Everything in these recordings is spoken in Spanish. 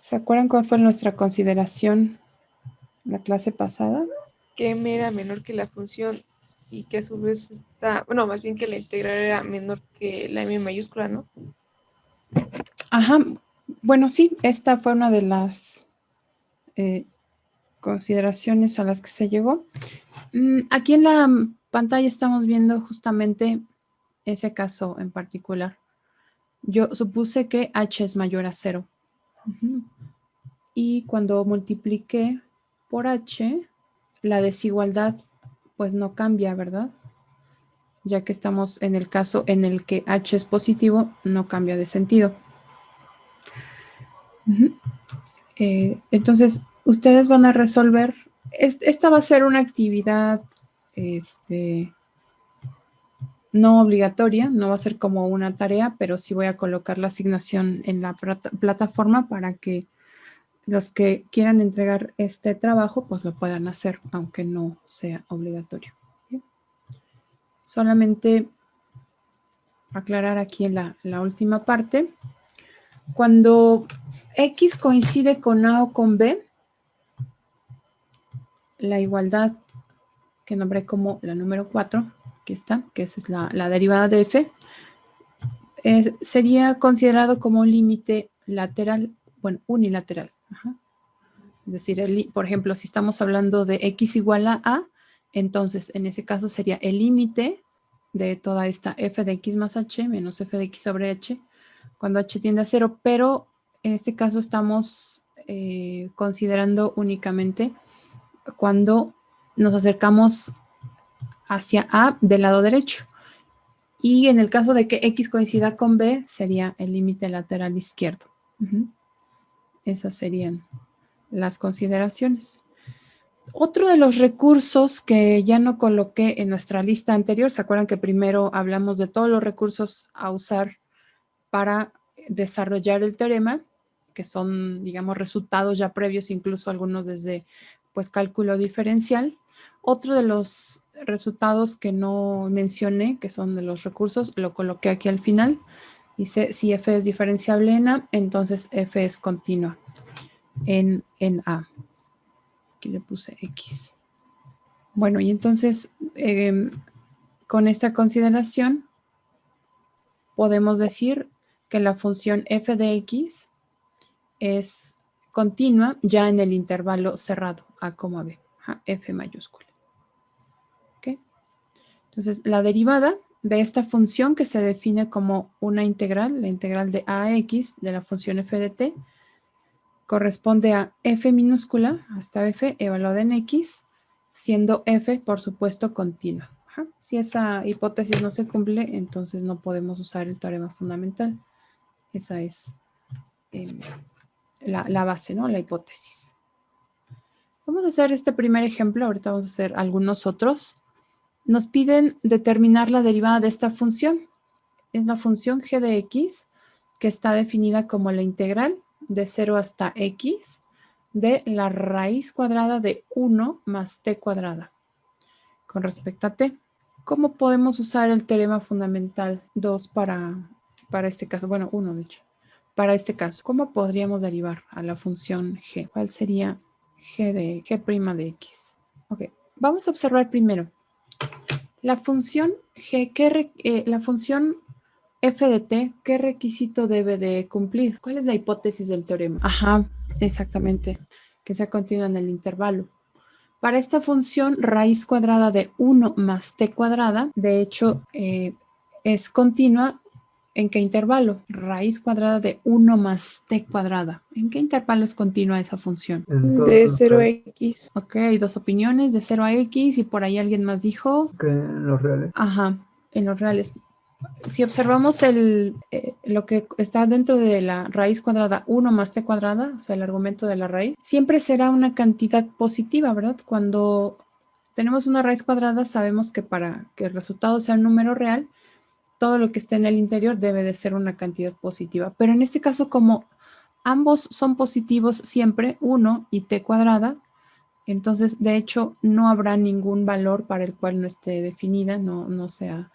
¿Se acuerdan cuál fue nuestra consideración la clase pasada? Que m era menor que la función y que a su vez está, bueno, más bien que la integral era menor que la m mayúscula, ¿no? Ajá, bueno, sí, esta fue una de las consideraciones a las que se llegó. Aquí en la pantalla estamos viendo justamente ese caso en particular. Yo supuse que h es mayor a 0. Y cuando multipliqué por h, la desigualdad pues no cambia, ¿verdad? Ya que estamos en el caso en el que h es positivo, no cambia de sentido. Entonces, ustedes van a resolver, esta va a ser una actividad no obligatoria, no va a ser como una tarea, pero sí voy a colocar la asignación en la plataforma para que los que quieran entregar este trabajo, pues lo puedan hacer, aunque no sea obligatorio. ¿Bien? Solamente aclarar aquí en la última parte. Cuando X coincide con A o con B, la igualdad que nombré como la número 4, aquí está, que esa es la derivada de F, sería considerado como un límite lateral, bueno, unilateral. Ajá. Es decir, por ejemplo, si estamos hablando de X igual a, entonces en ese caso sería el límite de toda esta f de x más h menos f de x sobre h, cuando h tiende a 0, pero en este caso estamos considerando únicamente cuando nos acercamos hacia A del lado derecho. Y en el caso de que X coincida con B, sería el límite lateral izquierdo. Esas serían las consideraciones. Otro de los recursos que ya no coloqué en nuestra lista anterior, ¿se acuerdan que primero hablamos de todos los recursos a usar para desarrollar el teorema? Que son, digamos, resultados ya previos, incluso algunos desde, pues, cálculo diferencial. Otro de los resultados que no mencioné, que son de los recursos, lo coloqué aquí al final. Dice, si f es diferenciable en A, entonces f es continua en A. Aquí le puse X. Bueno, y entonces, con esta consideración, podemos decir que la función f de x es continua ya en el intervalo cerrado, A, B, f mayúscula. ¿Okay? Entonces, la derivada de esta función que se define como una integral, la integral de a x de la función f de t, corresponde a f minúscula hasta f evaluada en x, siendo f, por supuesto, continua. Si esa hipótesis no se cumple, entonces no podemos usar el teorema fundamental. Esa es la base, ¿no? La hipótesis. Vamos a hacer este primer ejemplo, ahorita vamos a hacer algunos otros. Nos piden determinar la derivada de esta función. Es la función g de x, que está definida como la integral de 0 hasta x de la raíz cuadrada de 1 más t cuadrada con respecto a t. ¿Cómo podemos usar el teorema fundamental 2 para este caso? Bueno, 1 de hecho. Para este caso, ¿cómo podríamos derivar a la función g? ¿Cuál sería g de x? Ok, vamos a observar primero. La función g, la función f de t, ¿qué requisito debe de cumplir? ¿Cuál es la hipótesis del teorema? Ajá, exactamente, que sea continua en el intervalo. Para esta función, raíz cuadrada de 1 más t cuadrada, de hecho, es continua. ¿En qué intervalo? Raíz cuadrada de 1 más t cuadrada. ¿En qué intervalo es continua esa función? De 0 a x. Ok, dos opiniones, de 0 a x, y por ahí alguien más dijo... Que en los reales. Ajá, en los reales. Si observamos lo que está dentro de la raíz cuadrada 1 más t cuadrada, o sea, el argumento de la raíz, siempre será una cantidad positiva, ¿verdad? Cuando tenemos una raíz cuadrada, sabemos que para que el resultado sea un número real, todo lo que esté en el interior debe de ser una cantidad positiva. Pero en este caso, como ambos son positivos siempre, 1 y t cuadrada, entonces, de hecho, no habrá ningún valor para el cual no esté definida, no sea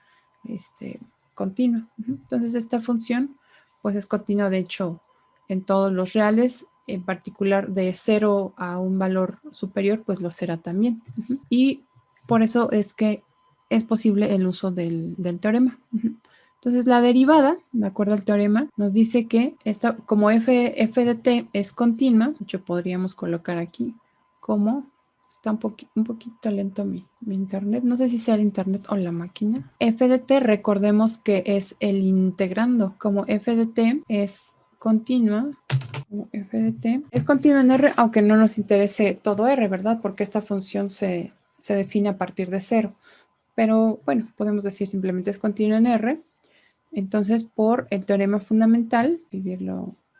continua. Entonces, esta función, pues es continua, de hecho, en todos los reales en particular de 0 a un valor superior, pues lo será también. Y por eso es que es posible el uso del teorema. Entonces, la derivada, de acuerdo al teorema, nos dice que como f de t es continua, yo podríamos colocar aquí como, está un poquito lento mi internet, no sé si sea el internet o la máquina. F de t, recordemos que es el integrando, como f de t es continua, f de t es continua en R, aunque no nos interese todo R, ¿verdad? Porque esta función se define a partir de 0. Pero bueno, podemos decir simplemente es continua en R. Entonces, por el teorema fundamental,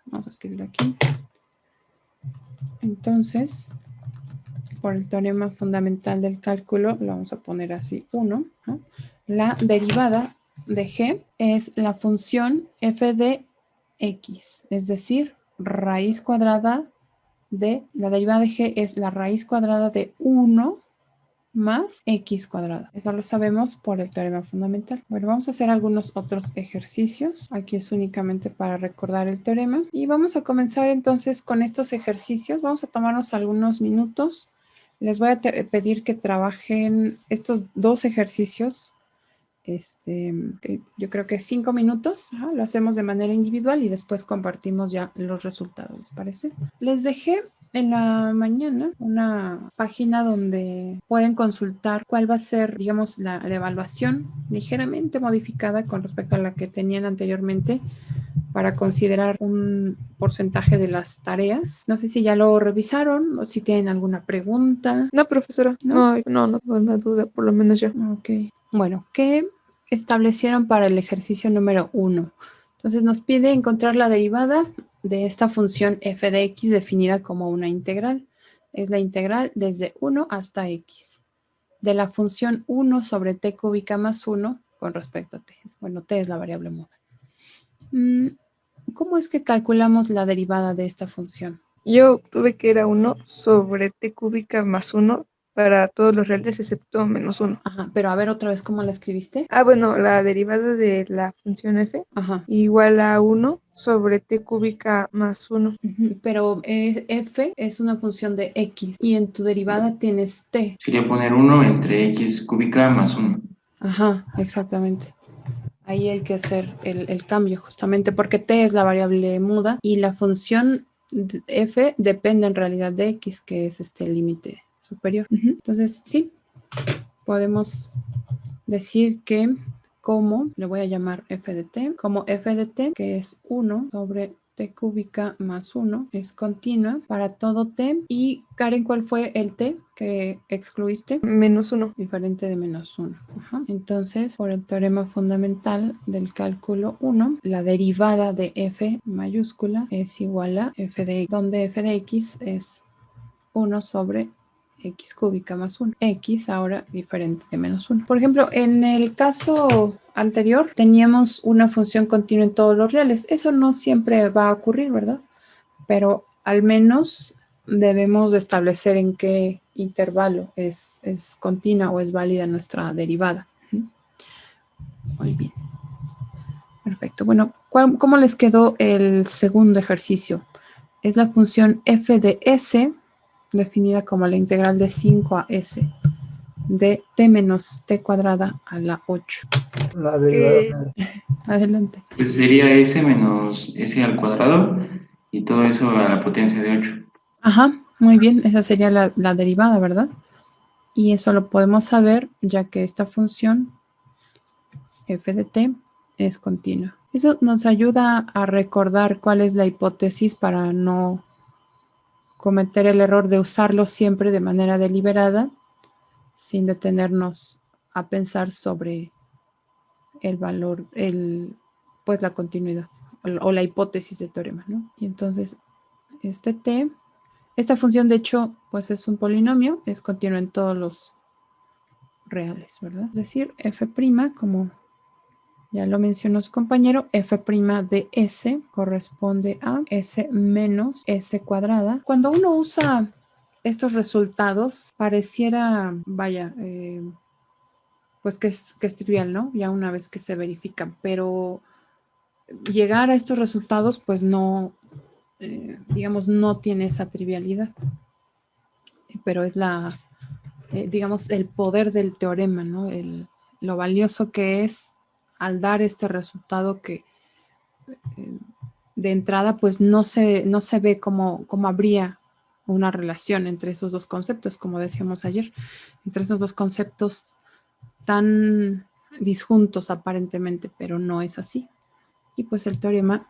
vamos a escribirlo aquí. Entonces, por el teorema fundamental del cálculo, lo vamos a poner así, 1. ¿No? La derivada de g es la función f de x, es decir, raíz cuadrada de, la derivada de g es la raíz cuadrada de 1 más x cuadrado. Eso lo sabemos por el teorema fundamental. Bueno, vamos a hacer algunos otros ejercicios. Aquí es únicamente para recordar el teorema. Y vamos a comenzar entonces con estos ejercicios. Vamos a tomarnos algunos minutos. Les voy a pedir que trabajen estos 2 ejercicios. Yo creo que 5 minutos. Lo hacemos de manera individual y después compartimos ya los resultados, ¿les parece? Les dejé en la mañana una página donde pueden consultar cuál va a ser, digamos, la evaluación ligeramente modificada con respecto a la que tenían anteriormente para considerar un porcentaje de las tareas. No sé si ya lo revisaron o si tienen alguna pregunta. No, profesora, ¿No? no tengo una duda, por lo menos yo. Ok. Bueno, ¿qué establecieron para el ejercicio número 1? Entonces nos pide encontrar la derivada de esta función f de x definida como una integral. Es la integral desde 1 hasta x. De la función 1 sobre t cúbica más 1 con respecto a t. Bueno, t es la variable muda. ¿Cómo es que calculamos la derivada de esta función? Yo obtuve que era 1 sobre t cúbica más 1 para todos los reales excepto menos 1. Ajá, pero a ver otra vez cómo la escribiste. Bueno, la derivada de la función f Ajá. igual a 1 sobre t cúbica más 1. Pero f es una función de x y en tu derivada tienes t. Sería poner 1 entre x cúbica más 1. Ajá, exactamente. Ahí hay que hacer el cambio justamente porque t es la variable muda y la función f depende en realidad de x, que es este límite superior. Entonces, sí, podemos decir que como, le voy a llamar f de t, como f de t, que es 1 sobre t cúbica más 1, es continua para todo t. Y Karen, ¿cuál fue el t que excluiste? Menos 1. Diferente de menos 1. Ajá. Entonces, por el teorema fundamental del cálculo 1, la derivada de f mayúscula es igual a f de x, donde f de x es 1 sobre x cúbica más 1. X ahora diferente de menos 1. Por ejemplo, en el caso anterior teníamos una función continua en todos los reales. Eso no siempre va a ocurrir, ¿verdad? Pero al menos debemos de establecer en qué intervalo es continua o es válida nuestra derivada. Muy bien. Perfecto. Bueno, ¿cómo les quedó el segundo ejercicio? Es la función f de s, definida como la integral de 5 a s de t menos t cuadrada a la 8. Adelante. Pues sería s menos s al cuadrado y todo eso a la potencia de 8. Ajá, muy bien. Esa sería la derivada, ¿verdad? Y eso lo podemos saber ya que esta función f de t es continua. Eso nos ayuda a recordar cuál es la hipótesis para no cometer el error de usarlo siempre de manera deliberada sin detenernos a pensar sobre el valor, pues la continuidad o la hipótesis del teorema, ¿no? Y entonces esta función de hecho pues es un polinomio, es continuo en todos los reales, ¿verdad? Es decir, f', como ya lo mencionó su compañero, f' de s corresponde a s menos s cuadrada. Cuando uno usa estos resultados, pareciera, vaya, pues que es trivial, ¿no? Ya una vez que se verifican, pero llegar a estos resultados, pues no digamos, no tiene esa trivialidad. Pero es digamos, el poder del teorema, ¿no? Lo valioso que es al dar este resultado que de entrada, pues no se ve cómo habría una relación entre esos dos conceptos, como decíamos ayer, entre esos dos conceptos tan disjuntos aparentemente, pero no es así. Y pues el teorema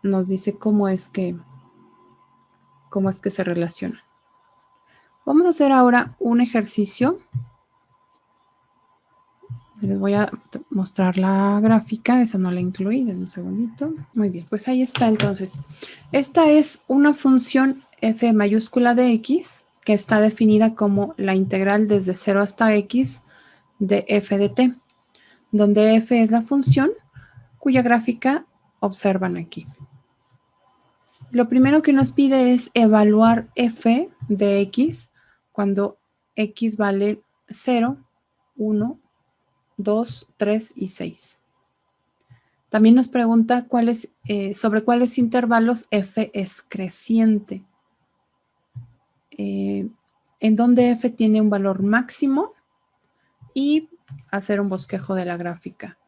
nos dice cómo es que se relacionan. Vamos a hacer ahora un ejercicio. Les voy a mostrar la gráfica, esa no la incluí, denme un segundito. Muy bien, pues ahí está entonces. Esta es una función f mayúscula de x que está definida como la integral desde 0 hasta x de f de t, donde f es la función cuya gráfica observan aquí. Lo primero que nos pide es evaluar f de x cuando x vale 0, 1, 2, 3 y 6. También nos pregunta sobre cuáles intervalos f es creciente, en donde f tiene un valor máximo y hacer un bosquejo de la gráfica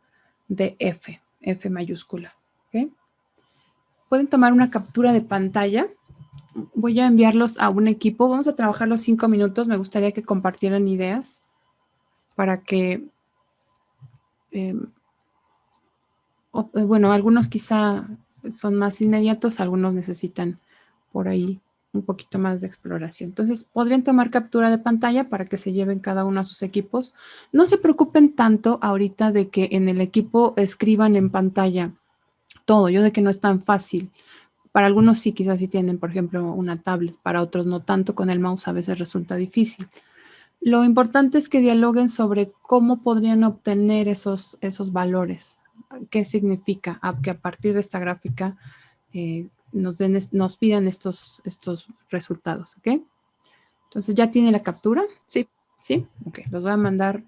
de f mayúscula. ¿Okay? Pueden tomar una captura de pantalla. Voy a enviarlos a un equipo. Vamos a trabajar los 5 minutos. Me gustaría que compartieran ideas para que, bueno, algunos quizá son más inmediatos, algunos necesitan por ahí un poquito más de exploración. Entonces, podrían tomar captura de pantalla para que se lleven cada uno a sus equipos. No se preocupen tanto ahorita de que en el equipo escriban en pantalla todo. Yo de que no es tan fácil. Para algunos sí, quizás sí tienen, por ejemplo, una tablet. Para otros no tanto. Con el mouse a veces resulta difícil. Lo importante es que dialoguen sobre cómo podrían obtener esos valores. ¿Qué significa? Que a partir de esta gráfica nos pidan estos resultados, ¿ok? Entonces, ¿ya tiene la captura? Sí. ¿Sí? Ok, los voy a mandar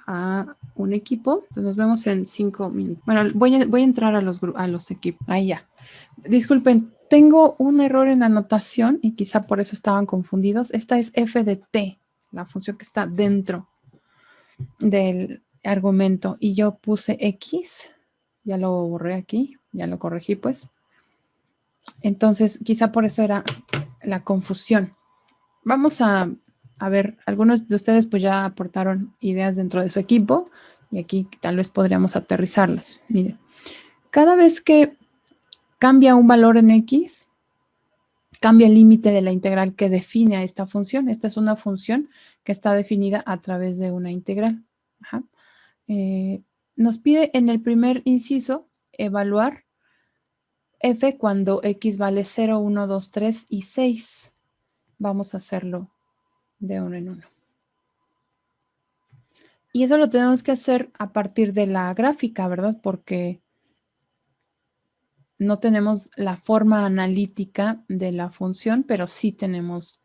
a un equipo. Entonces, nos vemos en 5 minutos. Bueno, voy a entrar a los equipos. Ahí ya. Disculpen, tengo un error en la anotación y quizá por eso estaban confundidos. Esta es f de t, la función que está dentro del argumento. Y yo puse x, ya lo borré aquí, ya lo corregí pues. Entonces, quizá por eso era la confusión. Vamos a ver, algunos de ustedes pues ya aportaron ideas dentro de su equipo y aquí tal vez podríamos aterrizarlas. Miren, cada vez que cambia un valor en x, cambia el límite de la integral que define a esta función. Esta es una función que está definida a través de una integral. Ajá. Nos pide en el primer inciso evaluar f cuando x vale 0, 1, 2, 3 y 6. Vamos a hacerlo de uno en uno. Y eso lo tenemos que hacer a partir de la gráfica, ¿verdad? Porque no tenemos la forma analítica de la función, pero sí tenemos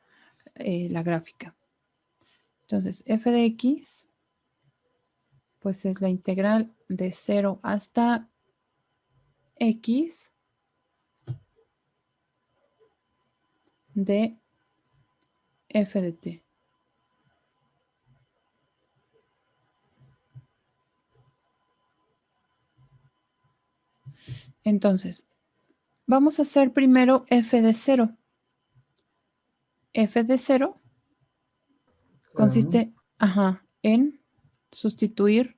la gráfica. Entonces, f de x, pues es la integral de 0 hasta x de f de t. Entonces, vamos a hacer primero f de 0. F de 0 consiste en sustituir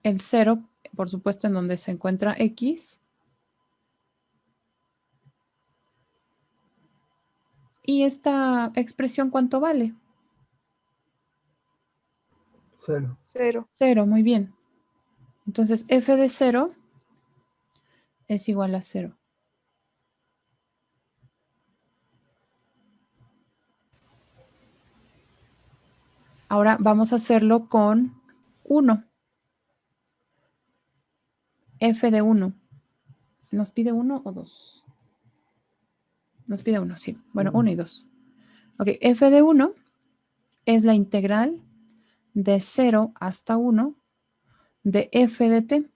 el 0, por supuesto, en donde se encuentra x. ¿Y esta expresión cuánto vale? 0. 0. 0, muy bien. Entonces, f de 0 es igual a 0. Ahora vamos a hacerlo con 1. F de 1. ¿Nos pide 1 o 2? Nos pide 1, sí. Bueno, 1 y 2. Ok, f de 1 es la integral de 0 hasta 1 de f de t.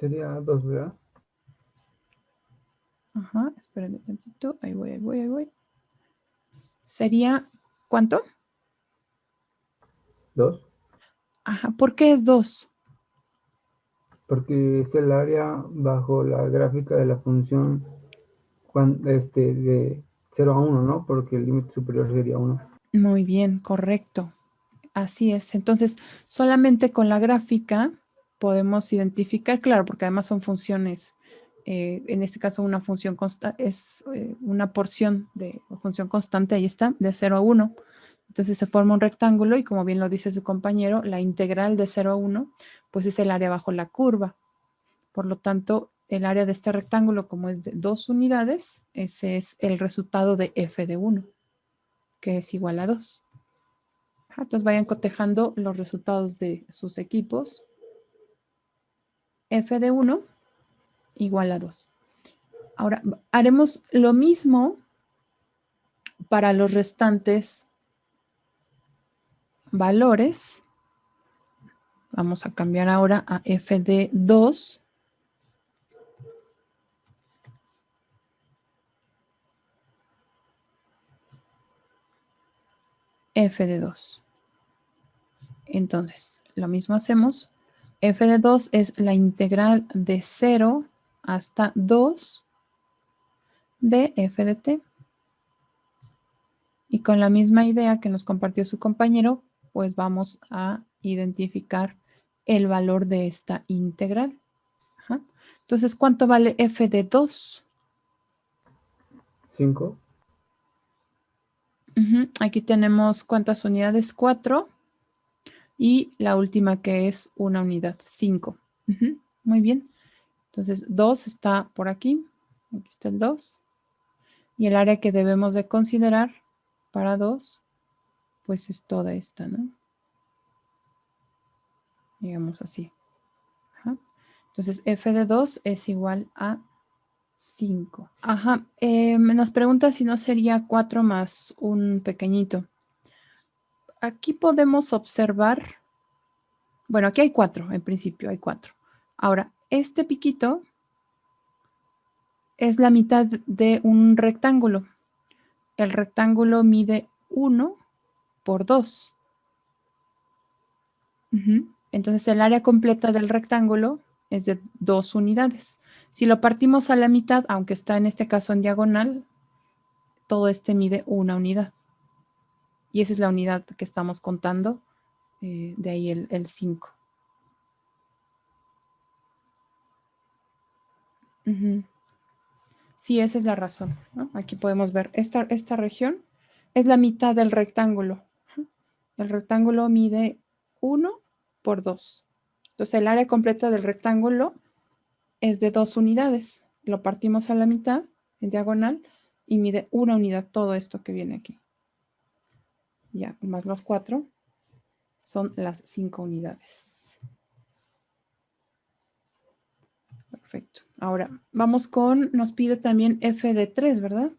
Sería 2, ¿verdad? Ajá, espérenme un tantito. Ahí voy, ahí voy, ahí voy. Sería, ¿cuánto? 2, Ajá, ¿por qué es 2? porque es el área bajo la gráfica de la función de 0 a 1, ¿no? Porque el límite superior sería 1. Muy bien, correcto. Así es. Entonces, solamente con la gráfica podemos identificar, claro, porque además son funciones, en este caso una función es una porción de función constante, ahí está, de 0 a 1. Entonces se forma un rectángulo y como bien lo dice su compañero, la integral de 0 a 1, pues es el área bajo la curva. Por lo tanto, el área de este rectángulo, como es de 2 unidades, ese es el resultado de f de 1, que es igual a 2. Entonces vayan cotejando los resultados de sus equipos. F de 1 igual a 2. Ahora haremos lo mismo para los restantes valores. Vamos a cambiar ahora a f de 2. F de 2. Entonces, lo mismo hacemos. F de 2 es la integral de 0 hasta 2 de f de t. Y con la misma idea que nos compartió su compañero, pues vamos a identificar el valor de esta integral. Ajá. Entonces, ¿cuánto vale f de 2? 5. Aquí tenemos cuántas unidades, 4. Y la última que es una unidad, 5. Muy bien. Entonces, 2 está por aquí. Aquí está el 2. Y el área que debemos de considerar para 2, pues es toda esta, ¿no? Digamos así. Ajá. Entonces, f de 2 es igual a 5. Ajá. Nos pregunta si no sería 4 más un pequeñito. Aquí podemos observar, bueno, aquí hay 4, en principio hay 4. Ahora, este piquito es la mitad de un rectángulo. El rectángulo mide 1 por 2. Entonces, el área completa del rectángulo es de 2 unidades. Si lo partimos a la mitad, aunque está en este caso en diagonal, todo este mide 1 unidad. Y esa es la unidad que estamos contando, de ahí el 5. Sí, esa es la razón, ¿no? Aquí podemos ver, esta región es la mitad del rectángulo. El rectángulo mide 1 por 2. Entonces, el área completa del rectángulo es de 2 unidades. Lo partimos a la mitad, en diagonal, y mide 1 unidad todo esto que viene aquí. Ya, más los 4 son las 5 unidades. Perfecto. Ahora, vamos con, nos pide también f de 3, ¿verdad?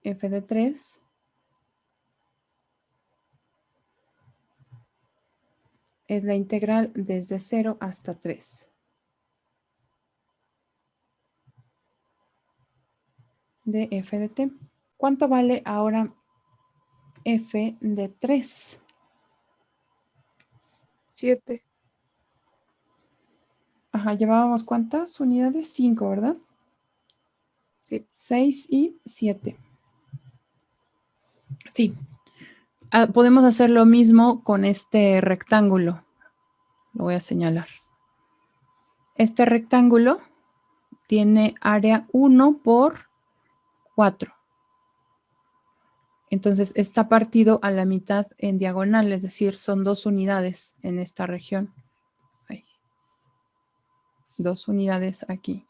F de 3 es la integral desde 0 hasta 3 de f de t. ¿Cuánto vale ahora f de 3? 7. Ajá, llevábamos ¿cuántas unidades? 5, ¿verdad? Sí. 6 y 7. Sí. Podemos hacer lo mismo con este rectángulo. Lo voy a señalar. Este rectángulo tiene área 1 por 4. Entonces está partido a la mitad en diagonal, es decir, son 2 unidades en esta región. Ahí. 2 unidades aquí.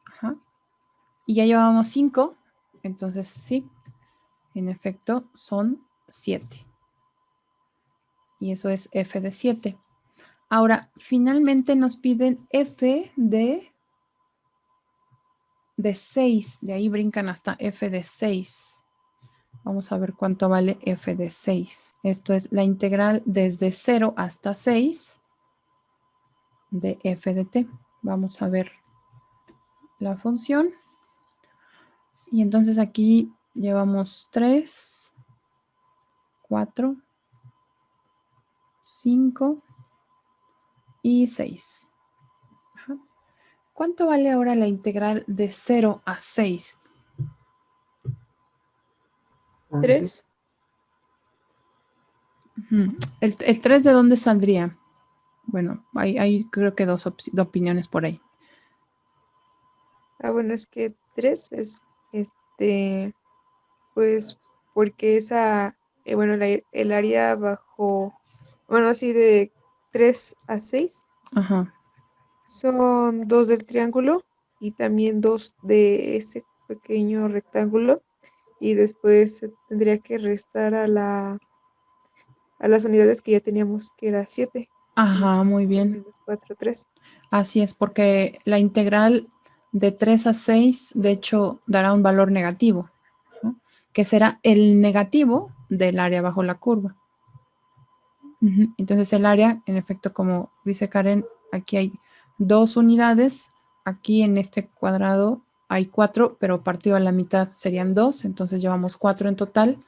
Ajá. Y ya llevábamos 5, entonces sí, en efecto son 7. Y eso es f de 7. Ahora, finalmente nos piden f de 6. De ahí brincan hasta f de 6. Vamos a ver cuánto vale f de 6. Esto es la integral desde 0 hasta 6 de f de t. Vamos a ver la función. Y entonces aquí llevamos 3, 4, 5 y 6. Ajá. ¿Cuánto vale ahora la integral de 0 a 6? 3. Ujú. ¿El 3 de dónde saldría? Bueno, hay creo que dos opiniones por ahí. Ah, bueno, es que 3 es, pues, porque esa, bueno, el área bajo, bueno, así de 3 a 6 Ajá. son 2 del triángulo y también 2 de ese pequeño rectángulo. Y después se tendría que restar a las unidades que ya teníamos, que era 7. Ajá, muy bien. Menos 4, 3. Así es, porque la integral de 3 a 6, de hecho, dará un valor negativo, ¿no? Que será el negativo del área bajo la curva. Ujú. Entonces el área, en efecto, como dice Karen, aquí hay 2 unidades, aquí en este cuadrado hay 4, pero partido a la mitad serían 2, entonces llevamos 4 en total.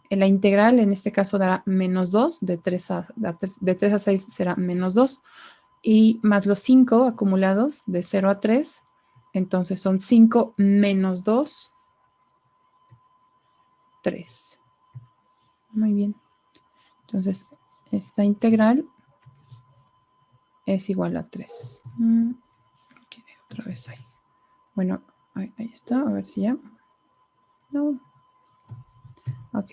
En la integral, en este caso, dará menos 2, de 3 a 6 será menos 2, y más los 5 acumulados de 0 a 3, entonces son 5 menos 2, 3. Muy bien. Entonces, esta integral es igual a 3. Otra vez ahí. Bueno, ahí está. A ver si ya. No. Ok.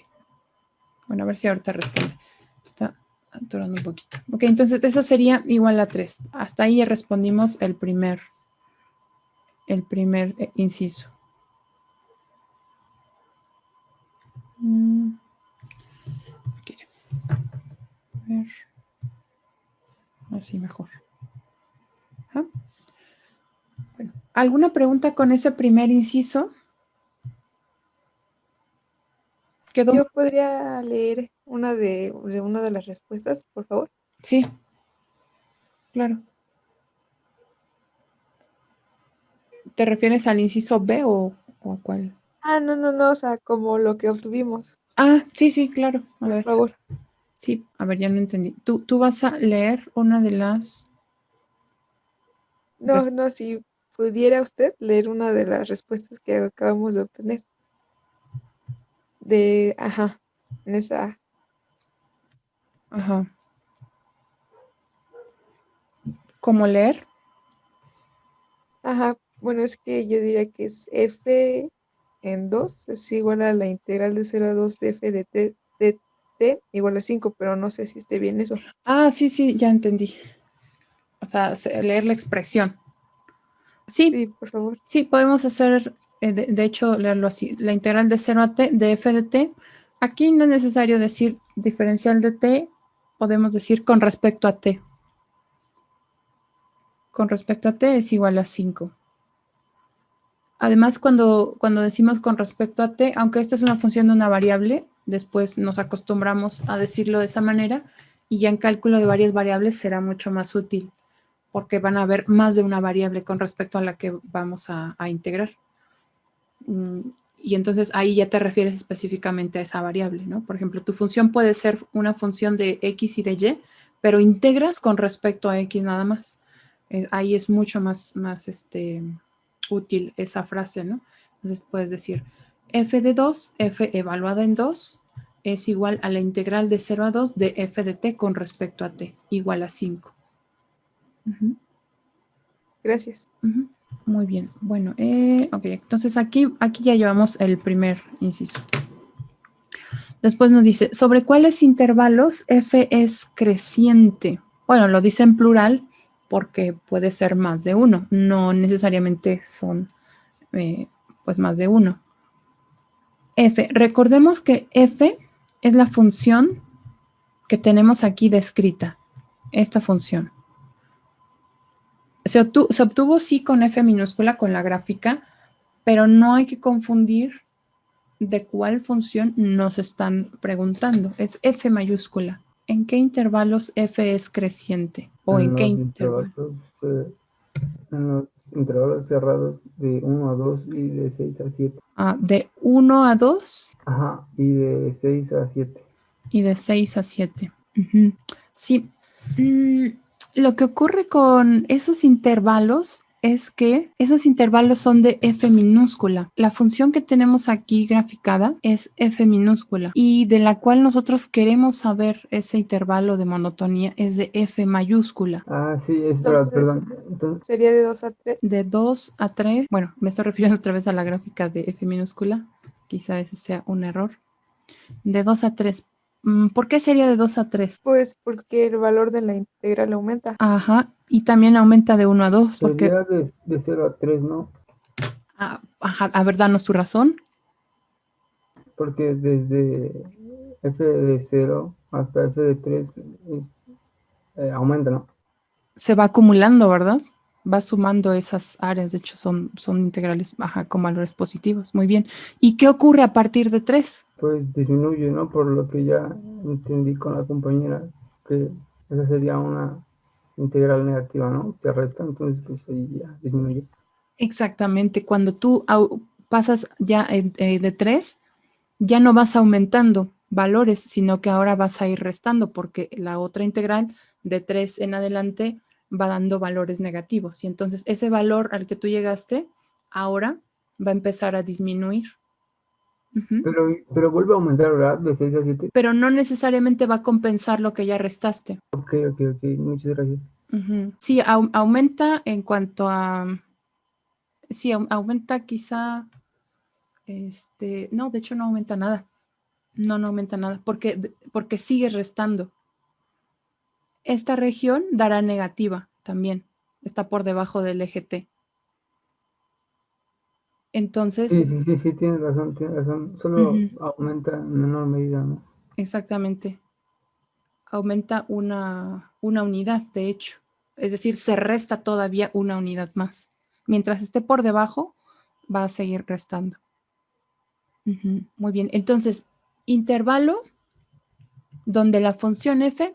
Bueno, a ver si ahorita responde. Está atorando un poquito. Ok, entonces esa sería igual a 3. Hasta ahí ya respondimos el primer inciso. Okay. A ver. Así mejor. Ajá. Bueno, ¿alguna pregunta con ese primer inciso? ¿Quedó? Yo podría leer una de las respuestas, por favor. Sí, claro. ¿Te refieres al inciso B o a cuál? Ah, no, no, no, o sea, como lo que obtuvimos, Ah, sí, claro. A por ver. favor. Sí, a ver, ya no entendí. ¿Tú vas a leer una de las... No, no, si pudiera usted leer una de las respuestas que acabamos de obtener. Ajá, en esa, Ajá. ¿Cómo leer? ajá, bueno, es que yo diría que es f en 2 es igual a la integral de 0 a 2 de f de t igual a 5, pero no sé si esté bien eso. Ah, sí, ya entendí. O sea, leer la expresión. Sí, Sí, por favor. sí, podemos hacer, de hecho, leerlo así. La integral de 0 a t de f de t. Aquí no es necesario decir diferencial de t, podemos decir con respecto a t. Con respecto a t es igual a 5. Además, cuando decimos con respecto a t, aunque esta es una función de una variable, después nos acostumbramos a decirlo de esa manera y ya en cálculo de varias variables será mucho más útil porque van a haber más de una variable con respecto a la que vamos a integrar. Y entonces ahí ya te refieres específicamente a esa variable, ¿no? Por ejemplo, tu función puede ser una función de x y de y, pero integras con respecto a x nada más. Ahí es mucho más útil esa frase, ¿no? Entonces puedes decir f de 2, f evaluada en 2, es igual a la integral de 0 a 2 de f de t con respecto a t, igual a 5. Gracias. Muy bien. Bueno, ok, entonces aquí ya llevamos el primer inciso. Después nos dice, ¿sobre cuáles intervalos f es creciente? Bueno, lo dice en plural porque puede ser más de uno. No necesariamente son pues más de uno. F, recordemos que f es la función que tenemos aquí descrita. Esta función. Se obtuvo sí con f minúscula, con la gráfica, pero no hay que confundir de cuál función nos están preguntando. Es f mayúscula. ¿En qué intervalos f es creciente? ¿O en En qué los intervalo? intervalos En los intervalos cerrados de 1 a 2 y de 6 a 7. De 1 a 2 Ajá, y de 6 a 7. y de 6 a 7. Ujú. Sí. Lo que ocurre con esos intervalos es que esos intervalos son de f minúscula. La función que tenemos aquí graficada es f minúscula y de la cual nosotros queremos saber ese intervalo de monotonía es de f mayúscula. Ah, sí, espera, Entonces, perdón. Entonces, sería de 2 a 3. De 2 a 3, bueno, me estoy refiriendo otra vez a la gráfica de f minúscula. Quizá ese sea un error. De 2 a 3. ¿Por qué sería de 2 a 3? Pues porque el valor de la integral aumenta. Ajá, y también aumenta de 1 a 2, porque, sería de 0 a 3, ¿no? ajá, a ver, danos tu razón. Porque desde f de 0 hasta f de 3 aumenta, ¿no? Se va acumulando, ¿verdad? Va sumando esas áreas, de hecho son integrales, ajá, con valores positivos. Muy bien. ¿Y qué ocurre a partir de 3? Pues disminuye, ¿no? Por lo que ya entendí con la compañera, que esa sería una integral negativa, ¿no? Se resta, entonces pues ahí ya disminuye. Exactamente, cuando tú pasas ya de 3, ya no vas aumentando valores, sino que ahora vas a ir restando, porque la otra integral de 3 en adelante va dando valores negativos. Y entonces ese valor al que tú llegaste ahora va a empezar a disminuir. Ujú. Pero vuelve a aumentar, ¿verdad? De 6 a 7. Pero no necesariamente va a compensar lo que ya restaste. Ok, muchas gracias. Ujú. Sí, aumenta en cuanto a... Sí, aumenta quizá... no, de hecho no aumenta nada. No aumenta nada, porque sigue restando. Esta región dará negativa también. Está por debajo del eje T. Entonces, Sí, tienes razón, tienes razón. Solo ujú, aumenta en menor medida, ¿no? exactamente. Aumenta una unidad, de hecho. Es decir, se resta todavía una unidad más. Mientras esté por debajo, va a seguir restando. Ujú, muy bien. Entonces, intervalo donde la función f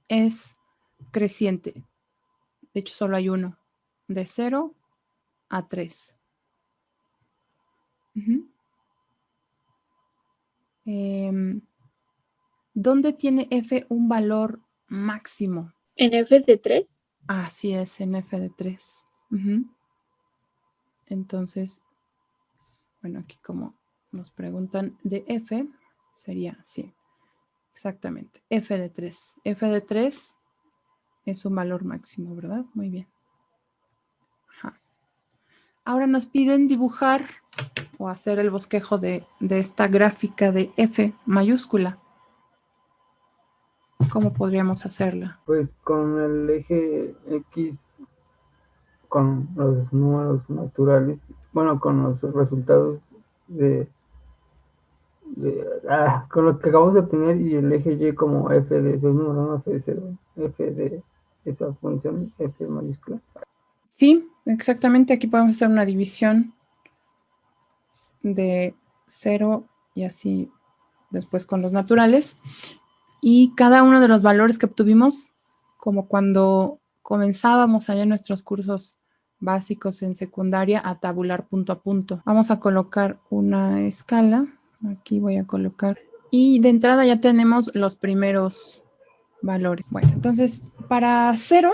es creciente. De hecho, solo hay uno. De 0 a 3. Ujú. ¿Dónde tiene f un valor máximo? En f de 3. Así es, en f de 3. Ujú. Entonces, bueno, aquí como nos preguntan de f, sería, sí, exactamente, f de 3. F de 3 es un valor máximo, ¿verdad? Muy bien. Ajá. Ahora nos piden dibujar o hacer el bosquejo de esta gráfica de f mayúscula. ¿Cómo podríamos hacerla? Pues con el eje X, con los números naturales, bueno, con los resultados de, con lo que acabamos de obtener y el eje Y como f de esos números, ¿no? F de 0, f de esa función, f mayúscula. Sí, exactamente. Aquí podemos hacer una división de 0 y así después con los naturales. Y cada uno de los valores que obtuvimos, como cuando comenzábamos allá en nuestros cursos básicos en secundaria, a tabular punto a punto. Vamos a colocar una escala. Aquí voy a colocar. Y de entrada ya tenemos los primeros valores. Bueno, entonces para 0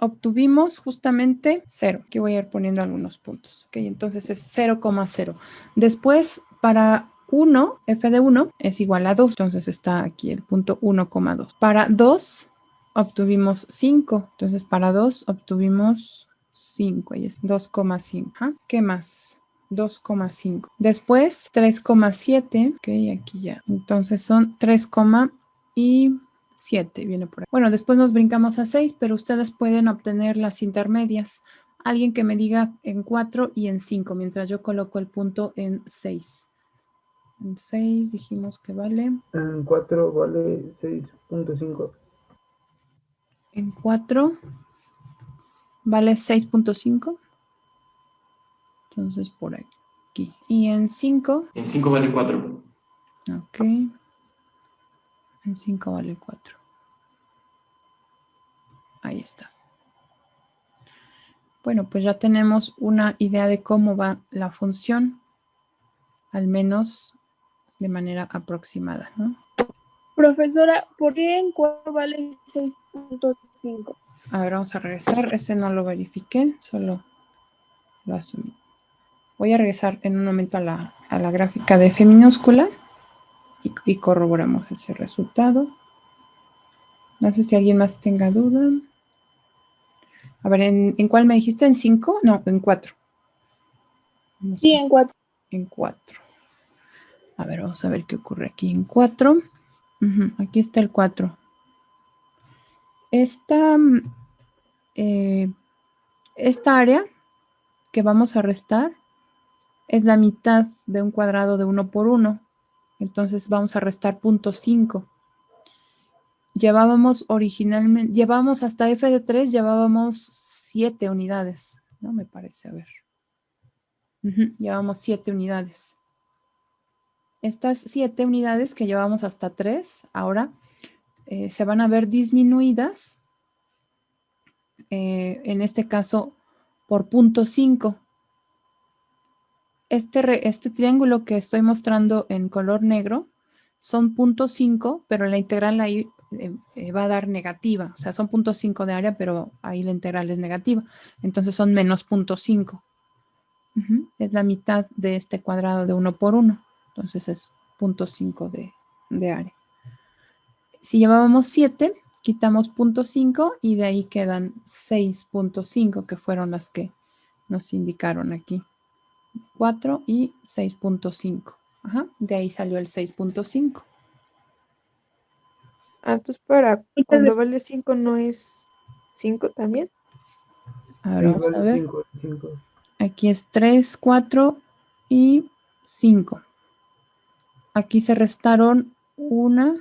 obtuvimos justamente 0. Aquí voy a ir poniendo algunos puntos. Ok, entonces es 0,0. Después para 1, f de 1 es igual a 2. Entonces está aquí el punto 1,2. Para 2 obtuvimos 5. Entonces para 2 obtuvimos 5. Ahí es 2,5. ¿Qué más? 2,5. Después 3,7. Ok, aquí ya. Entonces son 3,7 viene por ahí. Bueno, después nos brincamos a 6, pero ustedes pueden obtener las intermedias. Alguien que me diga en 4 y en 5, mientras yo coloco el punto en 6. En 6 dijimos que vale. En 4 vale 6.5. En 4 vale 6,5. Entonces por aquí. Y en 5. En 5 vale 4. Ok. En 5 vale 4. Ahí está. Bueno, pues ya tenemos una idea de cómo va la función, al menos de manera aproximada, ¿no? Profesora, ¿por qué en 4 vale 6.5? A ver, vamos a regresar. Ese no lo verifiqué, solo lo asumí. Voy a regresar en un momento a la gráfica de F minúscula y corroboramos ese resultado. No sé si alguien más tenga duda. A ver, ¿en cuál me dijiste? ¿En 5? No, en 4. Sí, en 4. En 4. A ver, vamos a ver qué ocurre aquí en 4. Aquí está el 4. Esta área que vamos a restar es la mitad de un cuadrado de 1 por 1. Entonces vamos a restar 0.5. Llevábamos hasta f de 3, llevábamos 7 unidades, ¿no? Me parece, a ver. Llevamos 7 unidades. Estas 7 unidades que llevamos hasta 3, ahora se van a ver disminuidas, en este caso, por 0.5. Este triángulo que estoy mostrando en color negro son 0.5, pero la integral ahí va a dar negativa. O sea, son 0.5 de área, pero ahí la integral es negativa. Entonces son menos 0.5. Es la mitad de este cuadrado de 1 por 1. Entonces es 0.5 de área. Si llevábamos 7, quitamos 0.5 y de ahí quedan 6.5, que fueron las que nos indicaron aquí. 4 y 6.5. De ahí salió el 6.5. Entonces para cuando vale 5 no es 5 también. Ahora Sí, vamos a vale ver. 5. Aquí es 3, 4 y 5. Aquí se restaron 1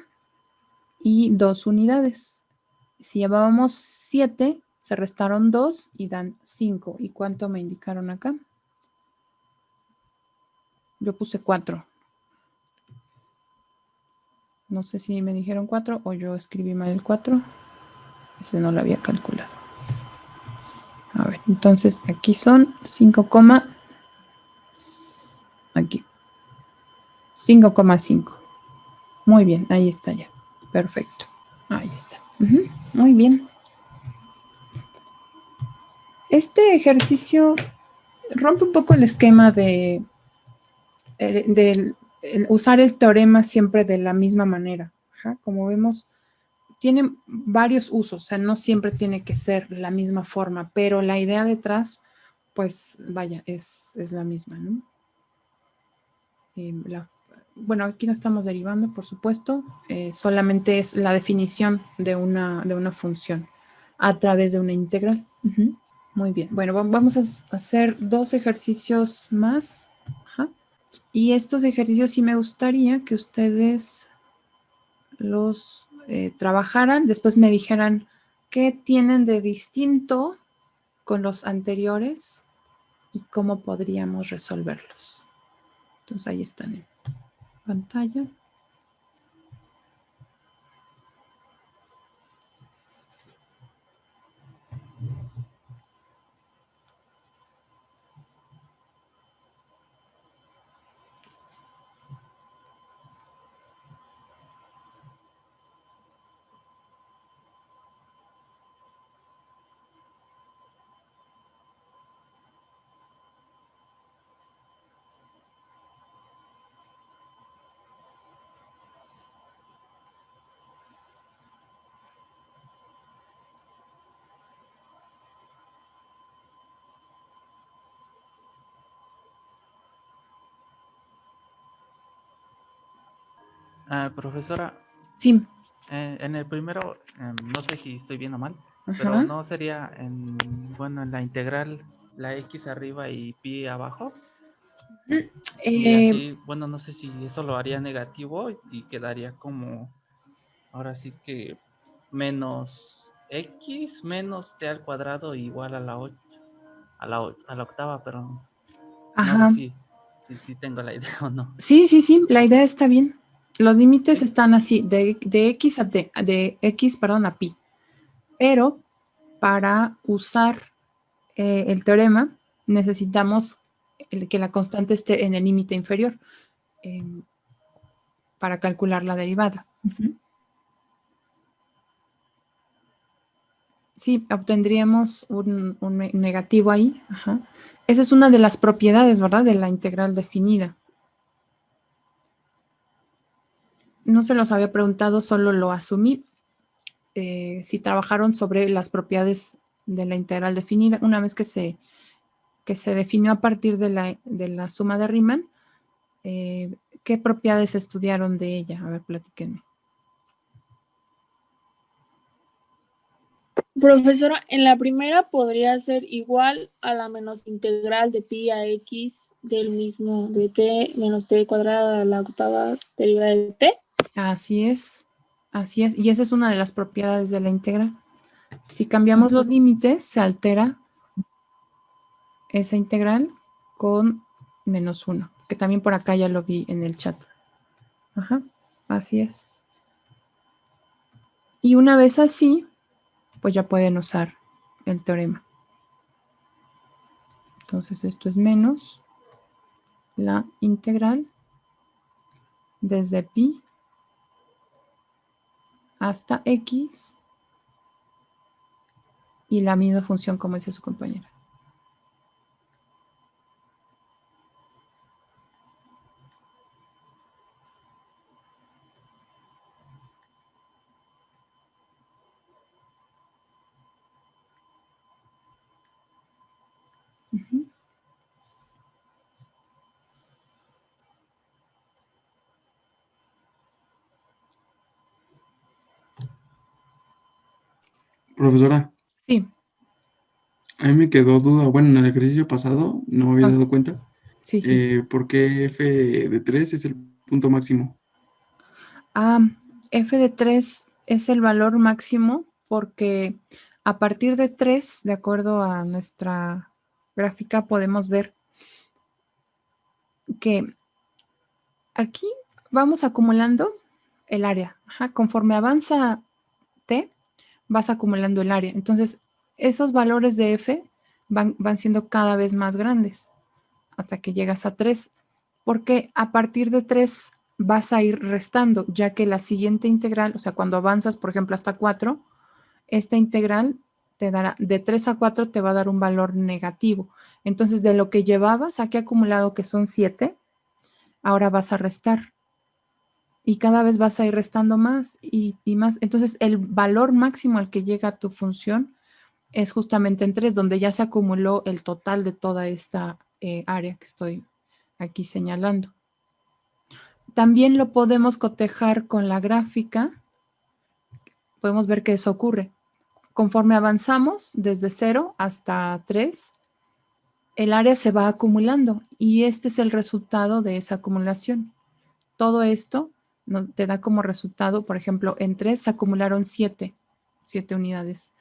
y 2 unidades. Si llevábamos 7, se restaron 2 y dan 5. ¿Y cuánto me indicaron acá? Yo puse 4. No sé si me dijeron 4 o yo escribí mal el 4. Ese no lo había calculado. A ver, entonces aquí son 5, aquí. 5,5. Muy bien, ahí está ya. Perfecto. Ahí está. Muy bien. Este ejercicio rompe un poco el esquema de usar el teorema siempre de la misma manera. Como vemos, tiene varios usos, o sea, no siempre tiene que ser la misma forma, pero la idea detrás, pues vaya, es la misma, ¿no? Bueno, aquí no estamos derivando, por supuesto, solamente es la definición de una función a través de una integral. Muy bien, bueno, vamos a hacer 2 ejercicios más. Y estos ejercicios sí me gustaría que ustedes los trabajaran, después me dijeran qué tienen de distinto con los anteriores y cómo podríamos resolverlos. Entonces ahí están en pantalla. Profesora, Sí. en el primero, no sé si estoy bien o mal, pero no sería en la integral la x arriba y pi abajo. Y así, bueno, no sé si eso lo haría negativo y quedaría como, ahora sí que menos x menos t al cuadrado igual a la 8, a la octava, pero no sé si tengo la idea o no. Sí, la idea está bien. Los límites están así, de x a t, de x, perdón, a pi. Pero para usar el teorema, necesitamos que la constante esté en el límite inferior para calcular la derivada. Sí, obtendríamos un negativo ahí. Ajá. Esa es una de las propiedades, ¿verdad? De la integral definida. No se los había preguntado, solo lo asumí. Si trabajaron sobre las propiedades de la integral definida, una vez que se definió a partir de la suma de Riemann, ¿qué propiedades estudiaron de ella? A ver, platíquenme. Profesora, en la primera podría ser igual a la menos integral de pi a x del mismo de t menos t cuadrada a la octava derivada de t. Así es, así es. Y esa es una de las propiedades de la integral. Si cambiamos los límites, se altera esa integral con -1, que también por acá ya lo vi en el chat. Ajá, así es. Y una vez así, pues ya pueden usar el teorema. Entonces esto es menos la integral desde pi hasta x y la misma función como dice su compañera. Profesora, Sí. a mí me quedó duda, bueno, en el ejercicio pasado no me había dado cuenta, Sí, sí. ¿por qué f de 3 es el punto máximo? F de 3 es el valor máximo porque a partir de 3, de acuerdo a nuestra gráfica, podemos ver que aquí vamos acumulando el área. Ajá, conforme avanza t, vas acumulando el área. Entonces, esos valores de f van siendo cada vez más grandes hasta que llegas a 3, porque a partir de 3 vas a ir restando, ya que la siguiente integral, o sea, cuando avanzas, por ejemplo, hasta 4, esta integral te dará, de 3 a 4 te va a dar un valor negativo. Entonces, de lo que llevabas aquí acumulado, que son 7, ahora vas a restar. Y cada vez vas a ir restando más y más. Entonces, el valor máximo al que llega tu función es justamente en 3, donde ya se acumuló el total de toda esta área que estoy aquí señalando. También lo podemos cotejar con la gráfica. Podemos ver que eso ocurre. Conforme avanzamos desde 0 hasta 3, el área se va acumulando y este es el resultado de esa acumulación. Todo esto te da como resultado, por ejemplo, en 3 se acumularon 7 unidades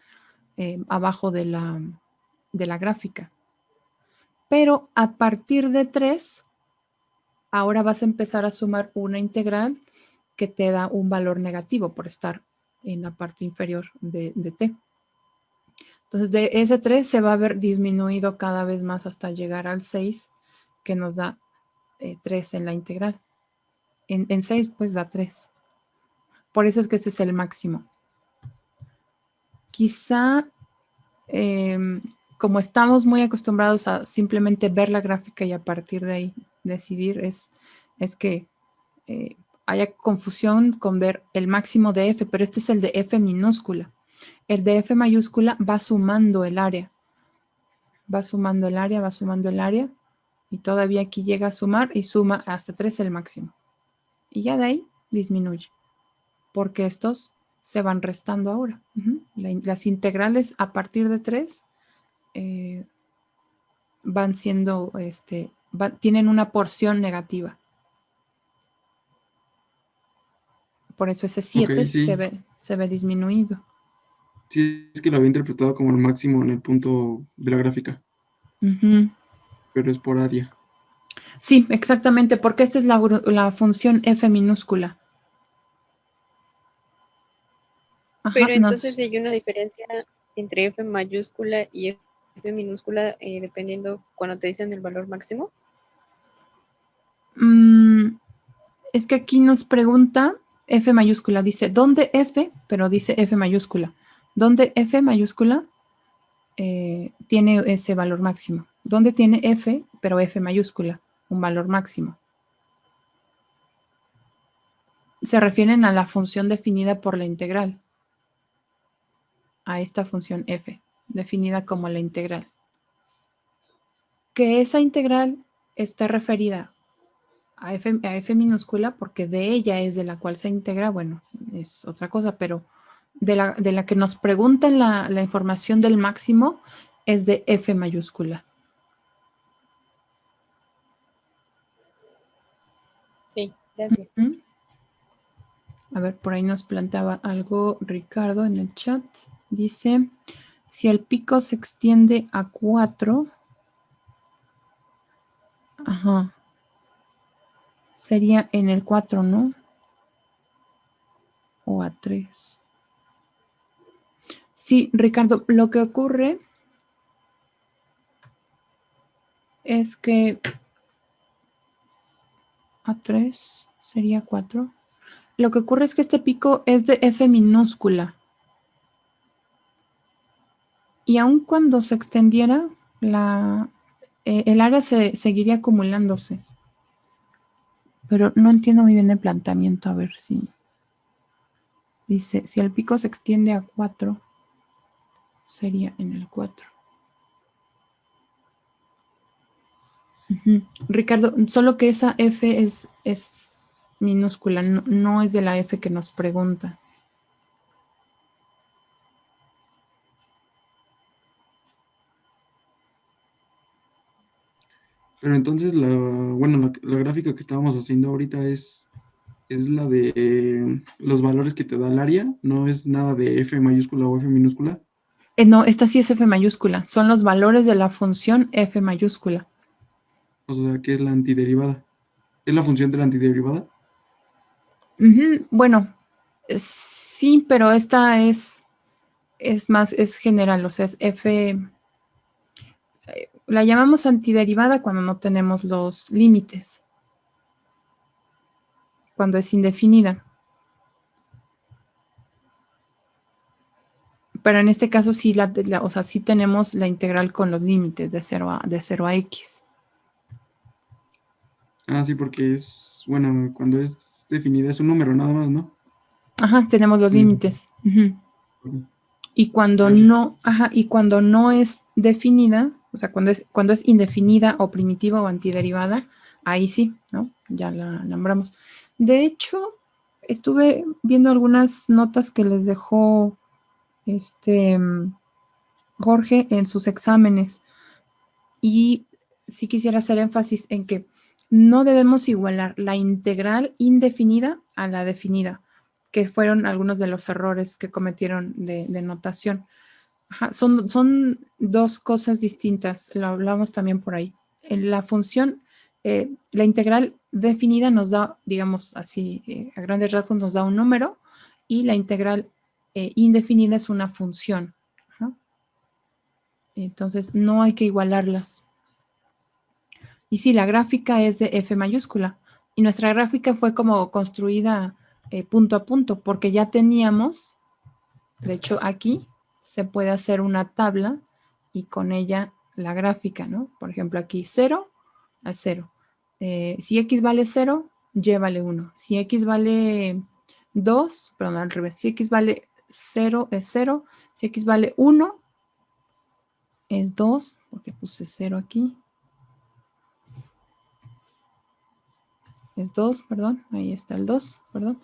abajo de la gráfica. Pero a partir de 3, ahora vas a empezar a sumar una integral que te da un valor negativo por estar en la parte inferior de t. Entonces, de ese 3 se va a ver disminuido cada vez más hasta llegar al 6, que nos da 3 en la integral. En 6, pues da 3. Por eso es que este es el máximo. Quizá, como estamos muy acostumbrados a simplemente ver la gráfica y a partir de ahí decidir, es que haya confusión con ver el máximo de f, pero este es el de f minúscula. El de f mayúscula va sumando el área. Va sumando el área, va sumando el área. Y todavía aquí llega a sumar y suma hasta 3 el máximo. Y ya de ahí disminuye. Porque estos se van restando ahora. Las integrales a partir de 3 van siendo, tienen una porción negativa. Por eso ese 7 Ok, sí. se ve disminuido. Sí, es que lo había interpretado como el máximo en el punto de la gráfica, pero es por área. Sí, exactamente, porque esta es la función f minúscula. Ajá, Pero entonces hay una diferencia entre f mayúscula y f F minúscula dependiendo cuando te dicen el valor máximo? Es que aquí nos pregunta F mayúscula, dice, ¿dónde F? Pero dice F mayúscula. ¿Dónde F mayúscula tiene ese valor máximo? ¿Dónde tiene F, pero F mayúscula, un valor máximo? Se refieren a la función definida por la integral. A esta función F, definida como la integral. Que esa integral esté referida a F minúscula, porque de ella es de la cual se integra, bueno, es otra cosa, pero de la que nos preguntan la información del máximo es de F mayúscula. Sí, gracias. A ver, por ahí nos planteaba algo Ricardo en el chat. Dice, si el pico se extiende a 4, ajá, sería en el 4, ¿no? O a 3. Sí, Ricardo, lo que ocurre es que a 3 sería 4. Lo que ocurre es que este pico es de F minúscula. Y aun cuando se extendiera, el área seguiría acumulándose. Pero no entiendo muy bien el planteamiento. A ver si... Dice, si el pico se extiende a 4, sería en el 4. Ricardo, solo que esa F es minúscula, no es de la F que nos pregunta. Pero entonces, la gráfica que estábamos haciendo ahorita es la de los valores que te da el área, no es nada de F mayúscula o F minúscula. No, esta sí es F mayúscula. Son los valores de la función F mayúscula. O sea, ¿qué es la antiderivada? ¿Es la función de la antiderivada? Bueno, sí, pero esta es general, o sea, es F. La llamamos antiderivada cuando no tenemos los límites. Cuando es indefinida. Pero en este caso sí, o sea, sí tenemos la integral con los límites de 0 a X. Ah, sí, porque bueno, cuando es definida es un número nada más, ¿no? Ajá, tenemos los límites. Ok. Y cuando Gracias. y cuando no es definida, o sea, cuando es indefinida o primitiva o antiderivada, ahí sí, ¿no? Ya la nombramos. De hecho, estuve viendo algunas notas que les dejó Jorge en sus exámenes. Y sí quisiera hacer énfasis en que no debemos igualar la integral indefinida a la definida, que fueron algunos de los errores que cometieron de notación. Ajá, son dos cosas distintas, lo hablamos también por ahí. En la función, la integral definida nos da, digamos así, a grandes rasgos nos da un número, y la integral indefinida es una función. Ajá. Entonces, no hay que igualarlas. Y sí, la gráfica es de F mayúscula. Y nuestra gráfica fue como construida punto a punto, porque ya teníamos, de hecho aquí se puede hacer una tabla y con ella la gráfica, ¿no? Por ejemplo, aquí 0 a 0. Si X vale 0, Y vale 1. Si X vale 2, perdón, al revés. Si X vale 0 es 0. Si X vale 1 es 2, porque puse 0 aquí. Es 2, perdón, ahí está el 2, perdón.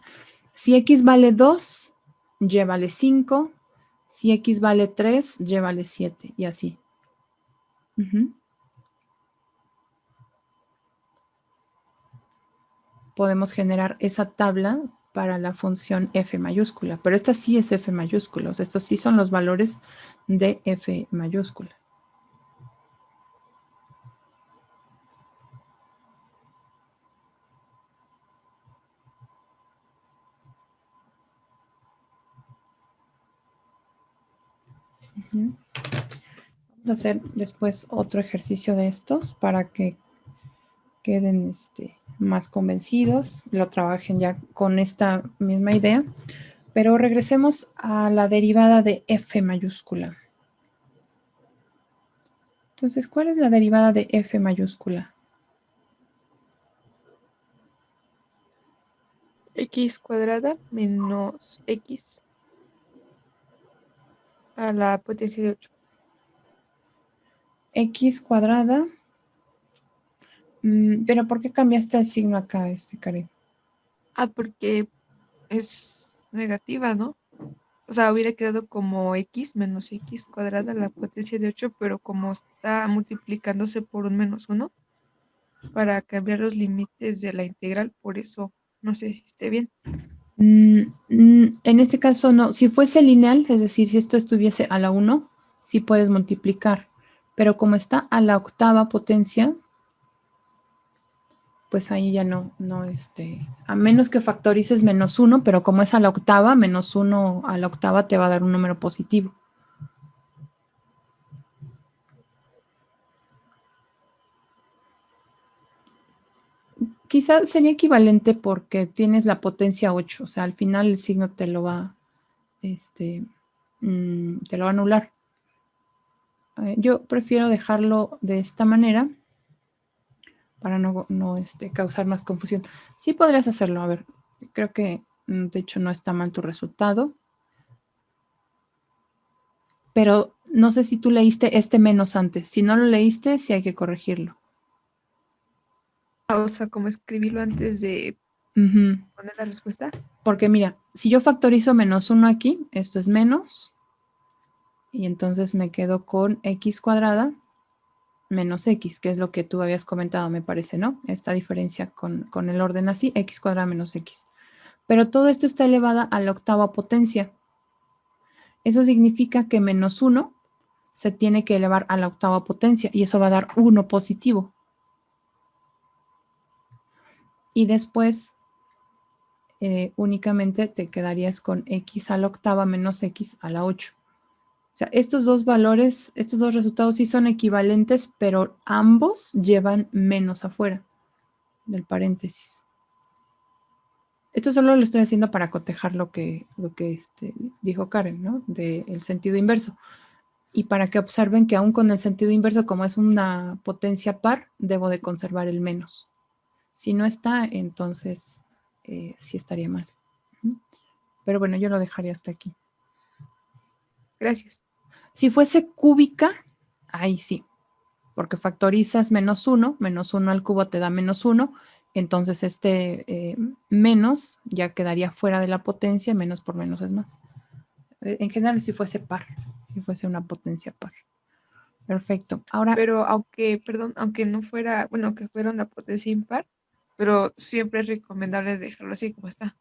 Si X vale 2, Y vale 5. Si X vale 3, Y vale 7, y así. Podemos generar esa tabla para la función F mayúscula, pero esta sí es F mayúscula, o sea, estos sí son los valores de F mayúscula. Vamos Vamos a hacer después otro ejercicio de estos para que queden más convencidos, lo trabajen ya con esta misma idea. Pero regresemos a la derivada de f mayúscula. Entonces, ¿cuál es la derivada de f mayúscula? X cuadrada menos X a la potencia de 8. X cuadrada. Pero ¿por qué cambiaste el signo acá, Karen? Porque es negativa, ¿no? O sea, hubiera quedado como X menos X cuadrada a la potencia de 8, pero como está multiplicándose por un menos 1, para cambiar los límites de la integral, por eso no sé si esté bien. En este caso no. Si fuese lineal, es decir, si esto estuviese a la 1, sí puedes multiplicar. Pero como está a la octava potencia, pues ahí ya no, a menos que factorices menos 1, pero como es a la octava, menos 1 a la octava te va a dar un número positivo. Quizás sería equivalente porque tienes la potencia 8, o sea, al final el signo te lo va, te lo va a anular. Yo prefiero dejarlo de esta manera para no causar más confusión. Sí podrías hacerlo, a ver, creo que de hecho no está mal tu resultado. Pero no sé si tú leíste este menos antes. Si no lo leíste, sí hay que corregirlo. O sea, como escribirlo antes de poner la respuesta. Porque mira, si yo factorizo menos 1 aquí, esto es menos. Y entonces me quedo con x cuadrada menos x, que es lo que tú habías comentado, me parece, ¿no? Esta diferencia con el orden así, x cuadrada menos x. Pero todo esto está elevada a la octava potencia. Eso significa que menos 1 se tiene que elevar a la octava potencia y eso va a dar 1 positivo. Y después únicamente te quedarías con x a la octava menos x a la 8. O sea, estos dos valores, estos dos resultados sí son equivalentes, pero ambos llevan menos afuera del paréntesis. Esto solo lo estoy haciendo para cotejar lo que dijo Karen, ¿no? Del sentido inverso. Y para que observen que aún con el sentido inverso, como es una potencia par, debo de conservar el menos. Si no está, entonces sí estaría mal. Pero bueno, yo lo dejaría hasta aquí. Gracias. Si fuese cúbica, ahí sí, porque factorizas menos 1 al cubo te da menos 1, entonces menos ya quedaría fuera de la potencia, menos por menos es más. En general, si fuese par, si fuese una potencia par. Perfecto. Ahora, pero aunque no fuera, bueno, que fuera una potencia impar, pero siempre es recomendable dejarlo así como está.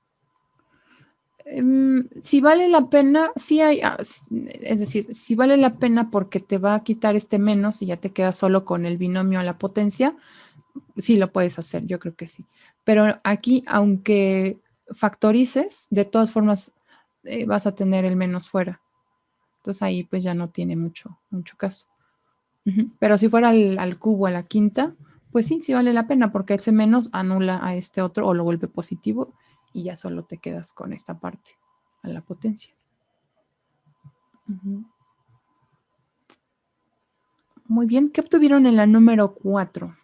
si vale la pena, sí hay, es decir, si vale la pena porque te va a quitar este menos y ya te quedas solo con el binomio a la potencia, sí lo puedes hacer, yo creo que sí. Pero aquí, aunque factorices, de todas formas vas a tener el menos fuera. Entonces ahí pues ya no tiene mucho caso. Pero si fuera al cubo, a la quinta, pues sí, sí vale la pena porque ese menos anula a este otro o lo vuelve positivo y ya solo te quedas con esta parte, a la potencia. Muy bien, ¿qué obtuvieron en la número 4?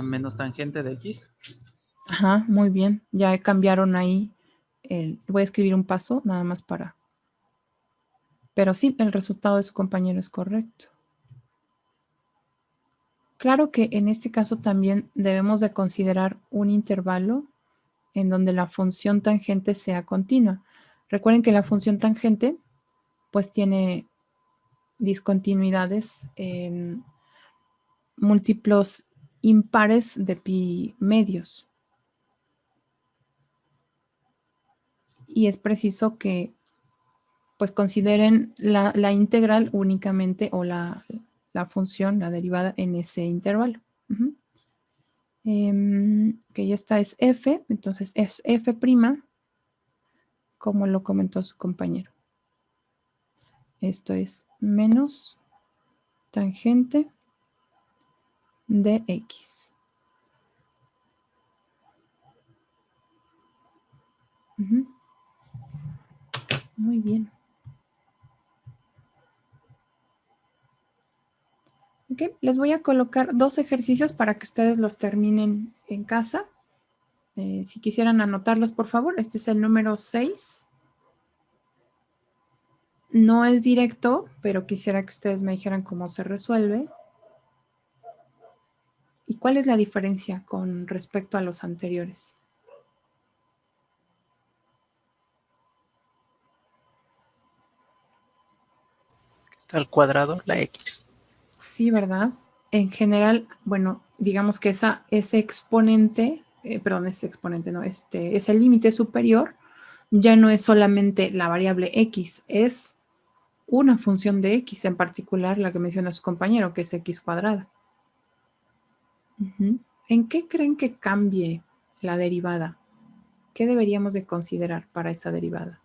Menos tangente de X. Ajá, muy bien. Ya cambiaron ahí. Voy a escribir un paso nada más para. Pero sí, el resultado de su compañero es correcto. Claro que en este caso también debemos de considerar un intervalo en donde la función tangente sea continua. Recuerden que la función tangente pues tiene discontinuidades en múltiplos impares de pi medios. Y es preciso que pues consideren la integral únicamente o la función, la derivada en ese intervalo. Que ya está, es f, entonces es f', como lo comentó su compañero. Esto es menos tangente de X. Ujú. Muy bien. Ok, les voy a colocar 2 ejercicios para que ustedes los terminen en casa. Si quisieran anotarlos, por favor. Este es el número 6. No es directo, pero quisiera que ustedes me dijeran cómo se resuelve. ¿Y cuál es la diferencia con respecto a los anteriores? Está al cuadrado la X. Sí, ¿verdad? En general, bueno, digamos que ese exponente, ese exponente, no, ese límite superior ya no es solamente la variable X, es una función de X, en particular la que menciona su compañero, que es X cuadrada. Ujú. ¿En qué creen que cambie la derivada? ¿Qué deberíamos de considerar para esa derivada?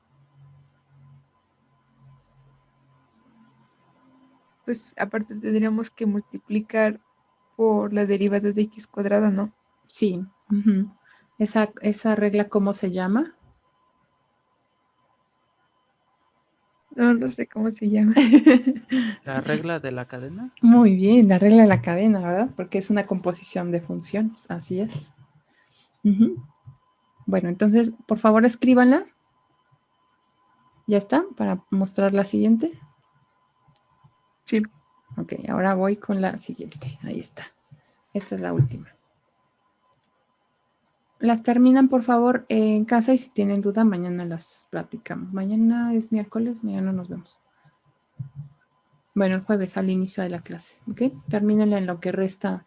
Pues aparte tendríamos que multiplicar por la derivada de X cuadrada, ¿no? Sí. Ujú. ¿Esa regla cómo se llama? No sé cómo se llama. La regla de la cadena. Muy bien, la regla de la cadena, ¿verdad? Porque es una composición de funciones, así es. Ujú. Bueno, entonces, por favor, escríbanla. ¿Ya está? Para mostrar la siguiente. Sí. Ok, ahora voy con la siguiente. Ahí está. Esta es la última. Las terminan, por favor, en casa y si tienen duda, mañana las platicamos. Mañana es miércoles, mañana nos vemos. Bueno, el jueves al inicio de la clase, ¿ok? Termínenla en lo que resta,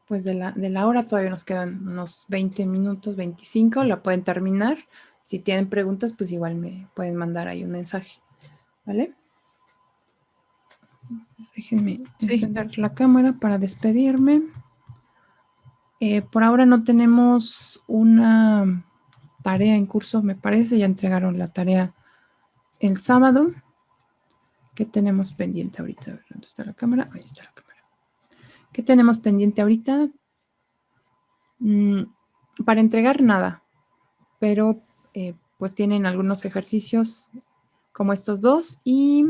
pues de la hora. Todavía nos quedan unos 20 minutos, 25, la pueden terminar. Si tienen preguntas, pues igual me pueden mandar ahí un mensaje, ¿vale? Pues déjenme encender la cámara para despedirme. Por ahora no tenemos una tarea en curso, me parece. Ya entregaron la tarea el sábado. ¿Qué tenemos pendiente ahorita? A ver, ¿dónde está la cámara? Ahí está la cámara. ¿Qué tenemos pendiente ahorita? Para entregar nada, pero pues tienen algunos ejercicios como estos dos y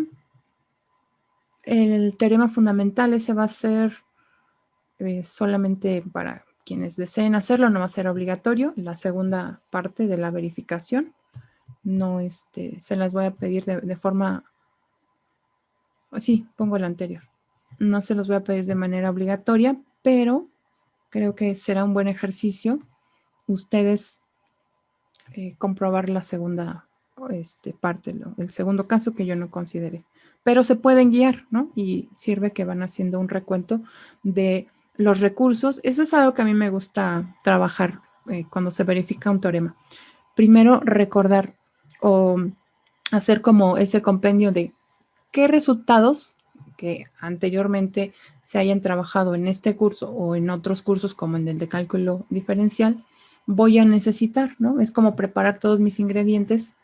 el teorema fundamental ese va a ser solamente para quienes deseen hacerlo, no va a ser obligatorio. La segunda parte de la verificación no se las voy a pedir de forma, sí, pongo el anterior. No se los voy a pedir de manera obligatoria, pero creo que será un buen ejercicio ustedes comprobar la segunda parte, el segundo caso que yo no consideré. Pero se pueden guiar, ¿no? Y sirve que van haciendo un recuento de los recursos. Eso es algo que a mí me gusta trabajar cuando se verifica un teorema. Primero, recordar o hacer como ese compendio de qué resultados que anteriormente se hayan trabajado en este curso o en otros cursos como en el de cálculo diferencial voy a necesitar, ¿no? Es como preparar todos mis ingredientes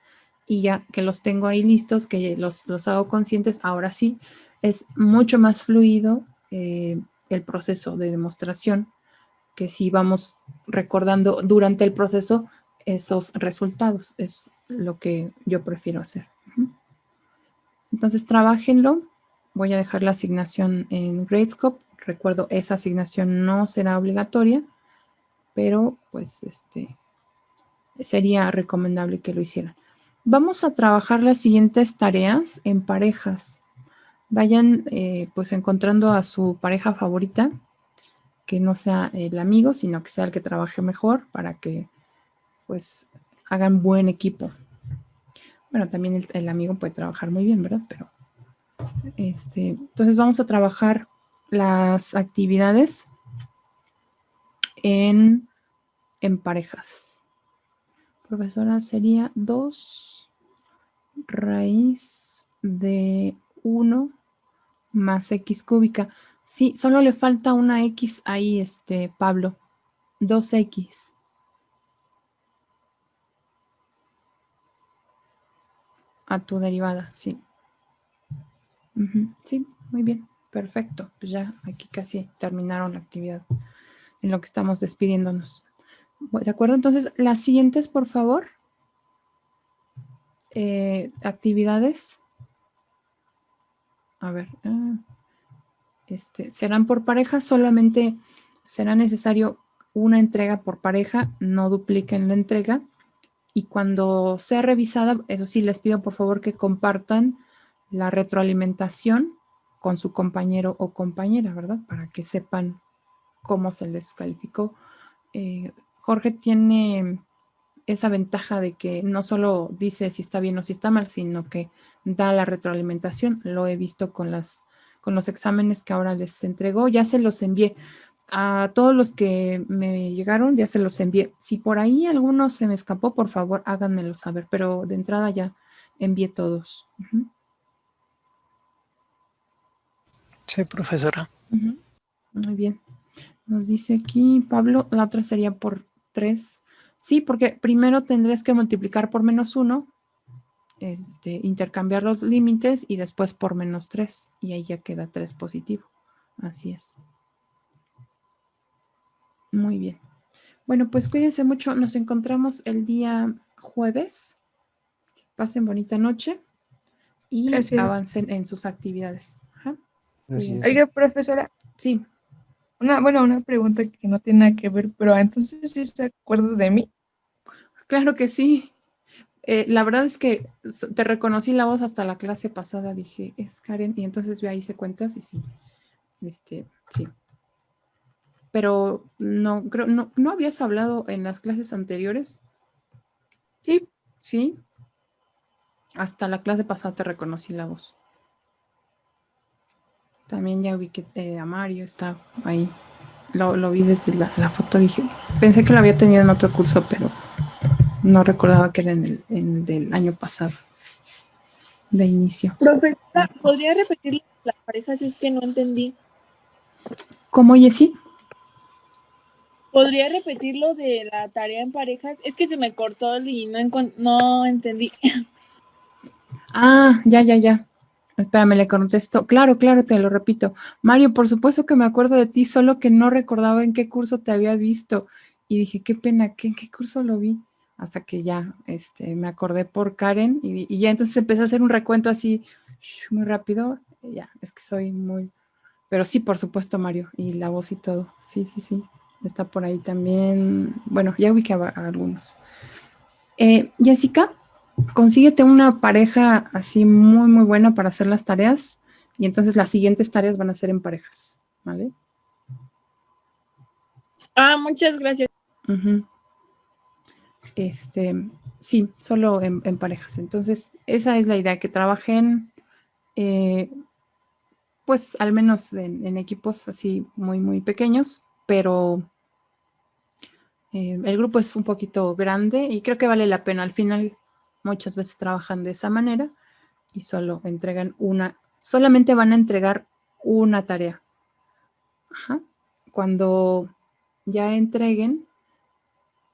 y ya que los tengo ahí listos, que los hago conscientes, ahora sí es mucho más fluido el proceso de demostración que si vamos recordando durante el proceso esos resultados. Es lo que yo prefiero hacer. Entonces, trabájenlo. Voy a dejar la asignación en Gradescope. Recuerdo, esa asignación no será obligatoria, pero pues sería recomendable que lo hicieran. Vamos a trabajar las siguientes tareas en parejas. Vayan pues encontrando a su pareja favorita, que no sea el amigo, sino que sea el que trabaje mejor para que pues hagan buen equipo. Bueno, también el amigo puede trabajar muy bien, ¿verdad? Pero entonces vamos a trabajar las actividades en parejas. Profesora, sería 2 raíz de 1 más x cúbica. Sí, solo le falta una x ahí, Pablo. 2x. A tu derivada, sí. Sí, muy bien, perfecto. Pues ya aquí casi terminaron la actividad en lo que estamos despidiéndonos. ¿De acuerdo? Entonces, las siguientes, por favor. Actividades. A ver. Serán por pareja, solamente será necesario una entrega por pareja, no dupliquen la entrega. Y cuando sea revisada, eso sí, les pido por favor que compartan la retroalimentación con su compañero o compañera, ¿verdad? Para que sepan cómo se les calificó. Jorge tiene esa ventaja de que no solo dice si está bien o si está mal, sino que da la retroalimentación. Lo he visto con los exámenes que ahora les entregó. Ya se los envié. A todos los que me llegaron, ya se los envié. Si por ahí alguno se me escapó, por favor, háganmelo saber. Pero de entrada ya envié todos. Sí, profesora. Muy bien. Nos dice aquí Pablo, la otra sería por 3. Sí, porque primero tendrías que multiplicar por -1, intercambiar los límites y después por -3. Y ahí ya queda 3 positivo. Así es. Muy bien. Bueno, pues cuídense mucho. Nos encontramos el día jueves. Pasen bonita noche y Gracias. avancen en sus actividades. Ajá. Cuídense. Oiga, profesora, Sí. una pregunta que no tiene nada que ver, pero entonces sí se acuerda de mí. Claro que sí. La verdad es que te reconocí la voz hasta la clase pasada. Dije, es Karen. Y entonces yo ahí hice cuentas y sí. Sí. Pero no, creo, no habías hablado en las clases anteriores. Sí. Sí. Hasta la clase pasada te reconocí la voz. También ya vi que a Mario está ahí. Lo vi desde la foto. Dije, pensé que lo había tenido en otro curso, pero no recordaba que era en el del año pasado, de inicio. Profesora, ¿podría repetir las parejas? Es que no entendí. ¿Cómo, Jessy? ¿Podría repetir lo de la tarea en parejas? Es que se me cortó y no entendí. Ah, ya. Espérame, le contesto. Claro, te lo repito. Mario, por supuesto que me acuerdo de ti, solo que no recordaba en qué curso te había visto. Y dije, qué pena, ¿en qué curso lo vi? Hasta que ya me acordé por Karen y ya entonces empecé a hacer un recuento así muy rápido. Y ya, es que soy muy... Pero sí, por supuesto, Mario, y la voz y todo. Sí. Está por ahí también. Bueno, ya ubiqué a algunos. Jessica, consíguete una pareja así muy buena para hacer las tareas y entonces las siguientes tareas van a ser en parejas, ¿vale? Muchas gracias. Sí, solo en parejas. Entonces, esa es la idea, que trabajen pues al menos en equipos así muy pequeños, pero el grupo es un poquito grande y creo que vale la pena. Al final, muchas veces trabajan de esa manera y solo entregan solamente van a entregar una tarea. Ajá. Cuando ya entreguen,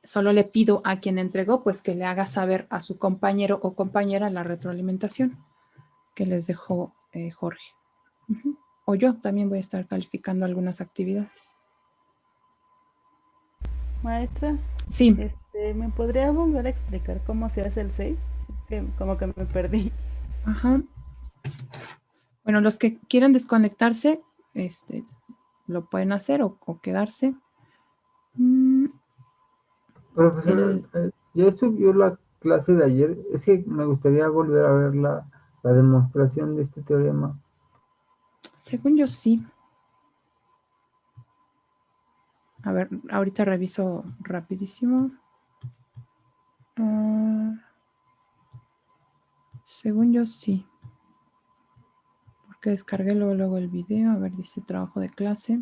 solo le pido a quien entregó, pues que le haga saber a su compañero o compañera la retroalimentación que les dejó Jorge. O yo también voy a estar calificando algunas actividades. Maestra, sí. ¿Me podría volver a explicar cómo se hace el 6? Es que como que me perdí. Ajá. Bueno, los que quieran desconectarse, lo pueden hacer o quedarse. Profesor, ya subió la clase de ayer. Es que me gustaría volver a ver la demostración de este teorema. Según yo, sí. A ver, ahorita reviso rapidísimo. Según yo, sí. Porque descargué luego el video. A ver, dice trabajo de clase.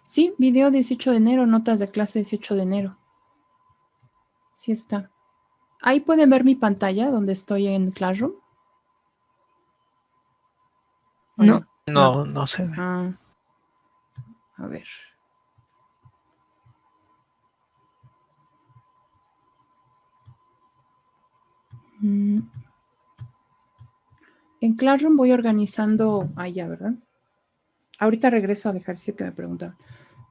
Sí, video 18 de enero, notas de clase 18 de enero. Sí está. Ahí pueden ver mi pantalla donde estoy en Classroom. No. No se ve. A ver. En Classroom voy organizando allá, ¿verdad? Ahorita regreso al ejercicio que me preguntaban.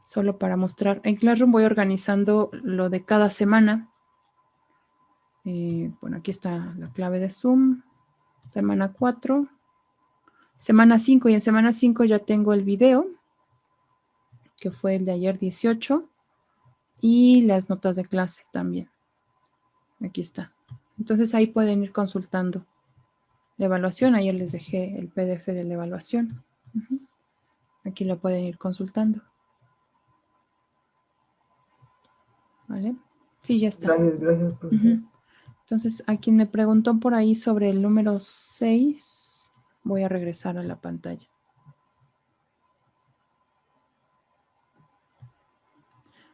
Solo para mostrar. En Classroom voy organizando lo de cada semana. Bueno, aquí está la clave de Zoom. Semana 4. Semana 5. Y en semana 5 ya tengo el video, que fue el de ayer 18. Y las notas de clase también. Aquí está. Entonces ahí pueden ir consultando la evaluación. Ayer les dejé el PDF de la evaluación. Aquí lo pueden ir consultando. ¿Vale? Sí, ya está. Gracias, profesor. Entonces, a quien me preguntó por ahí sobre el número 6, voy a regresar a la pantalla.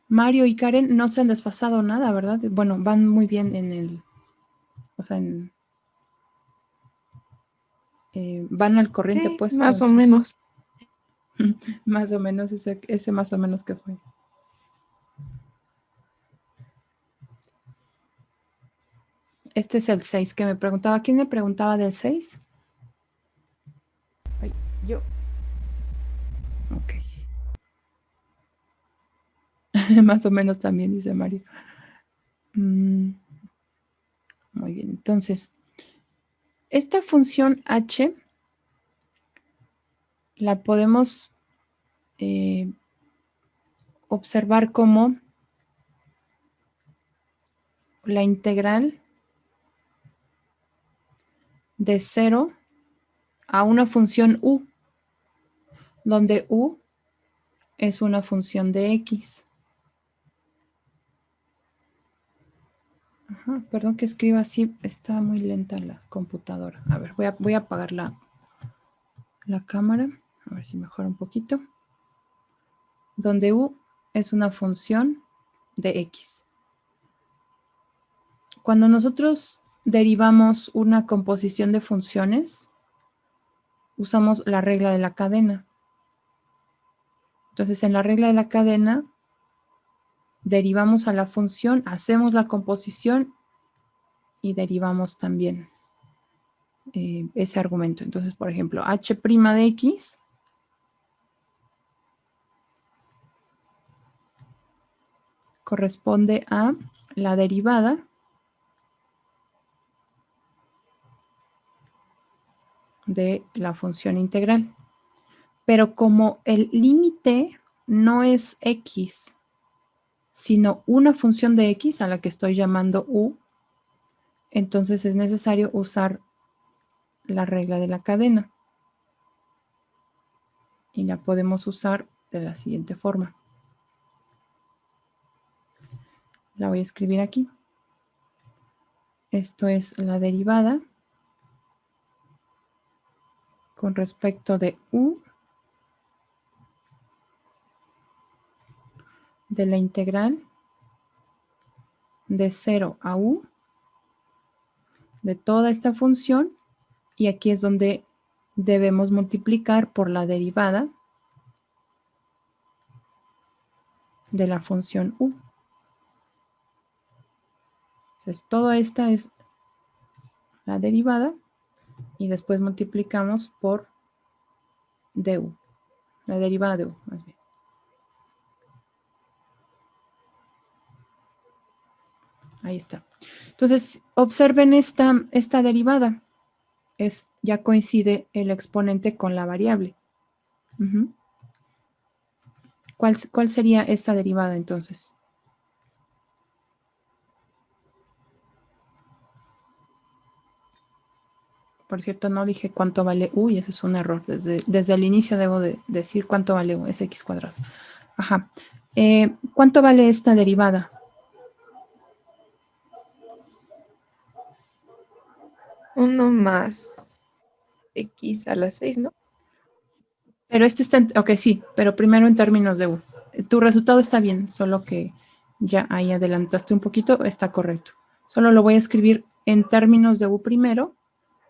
Mario y Karen no se han desfasado nada, ¿verdad? Bueno, van muy bien en el... O sea, van al corriente, Sí, pues. más o menos. Más o menos, ese más o menos que fue. Este es el 6 que me preguntaba. ¿Quién me preguntaba del 6? Ay, yo. Ok. Más o menos también, dice Mario. Muy bien, entonces, esta función h la podemos observar como la integral de 0 a una función u, donde u es una función de x. Ajá, perdón que escriba así, está muy lenta la computadora. A ver, voy a apagar la cámara, a ver si mejora un poquito. Donde u es una función de x. Cuando nosotros derivamos una composición de funciones, usamos la regla de la cadena. Entonces, en la regla de la cadena, derivamos a la función, hacemos la composición y derivamos también ese argumento. Entonces, por ejemplo, h' de x corresponde a la derivada de la función integral. Pero como el límite no es x, sino una función de x a la que estoy llamando u, entonces es necesario usar la regla de la cadena. Y la podemos usar de la siguiente forma. La voy a escribir aquí. Esto es la derivada con respecto de u de la integral de 0 a u de toda esta función, y aquí es donde debemos multiplicar por la derivada de la función u. Entonces, toda esta es la derivada y después multiplicamos por du, la derivada de u, más bien. Ahí está. Entonces, observen esta derivada. Ya coincide el exponente con la variable. ¿Cuál sería esta derivada entonces? Por cierto, no dije cuánto vale u y ese es un error. Desde el inicio debo de decir cuánto vale u, es x cuadrado. Ajá. ¿Cuánto vale esta derivada? Uno más x a la 6, ¿no? Pero este está, ok, sí, pero primero en términos de u. Tu resultado está bien, solo que ya ahí adelantaste un poquito, está correcto. Solo lo voy a escribir en términos de u primero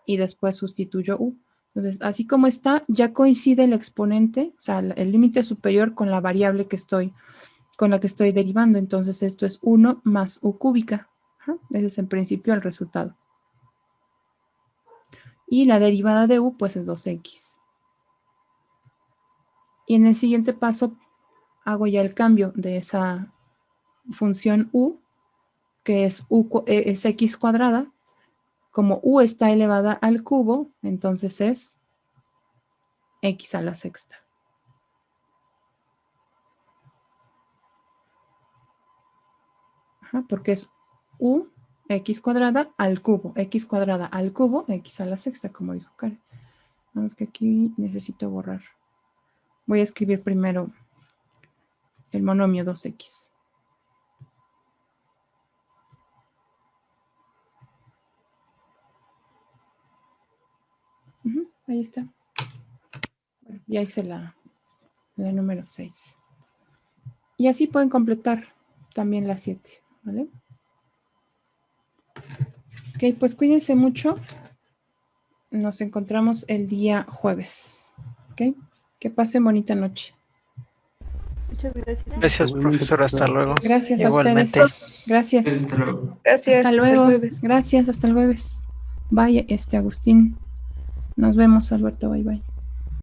y después sustituyo u. Entonces, así como está, ya coincide el exponente, o sea, el límite superior con la variable con la que estoy derivando. Entonces, esto es 1 más u cúbica. Ese es en principio el resultado. Y la derivada de u, pues es 2x. Y en el siguiente paso hago ya el cambio de esa función u, que es x cuadrada. Como u está elevada al cubo, entonces es x a la sexta. Ajá, porque es u x cuadrada al cubo, x cuadrada al cubo, x a la sexta, como dijo Karen. Vamos que aquí necesito borrar. Voy a escribir primero el monomio 2x. Ahí está. Bueno, ya hice la número 6. Y así pueden completar también la 7, ¿vale? Ok, pues cuídense mucho. Nos encontramos el día jueves. ¿Ok? Que pasen bonita noche. Muchas gracias. Gracias, profesor. Hasta luego. Gracias Igualmente. a ustedes. Gracias. Hasta luego. Gracias. Hasta el luego. jueves. Gracias, hasta el jueves. Bye, Agustín. Nos vemos, Alberto. Bye, bye.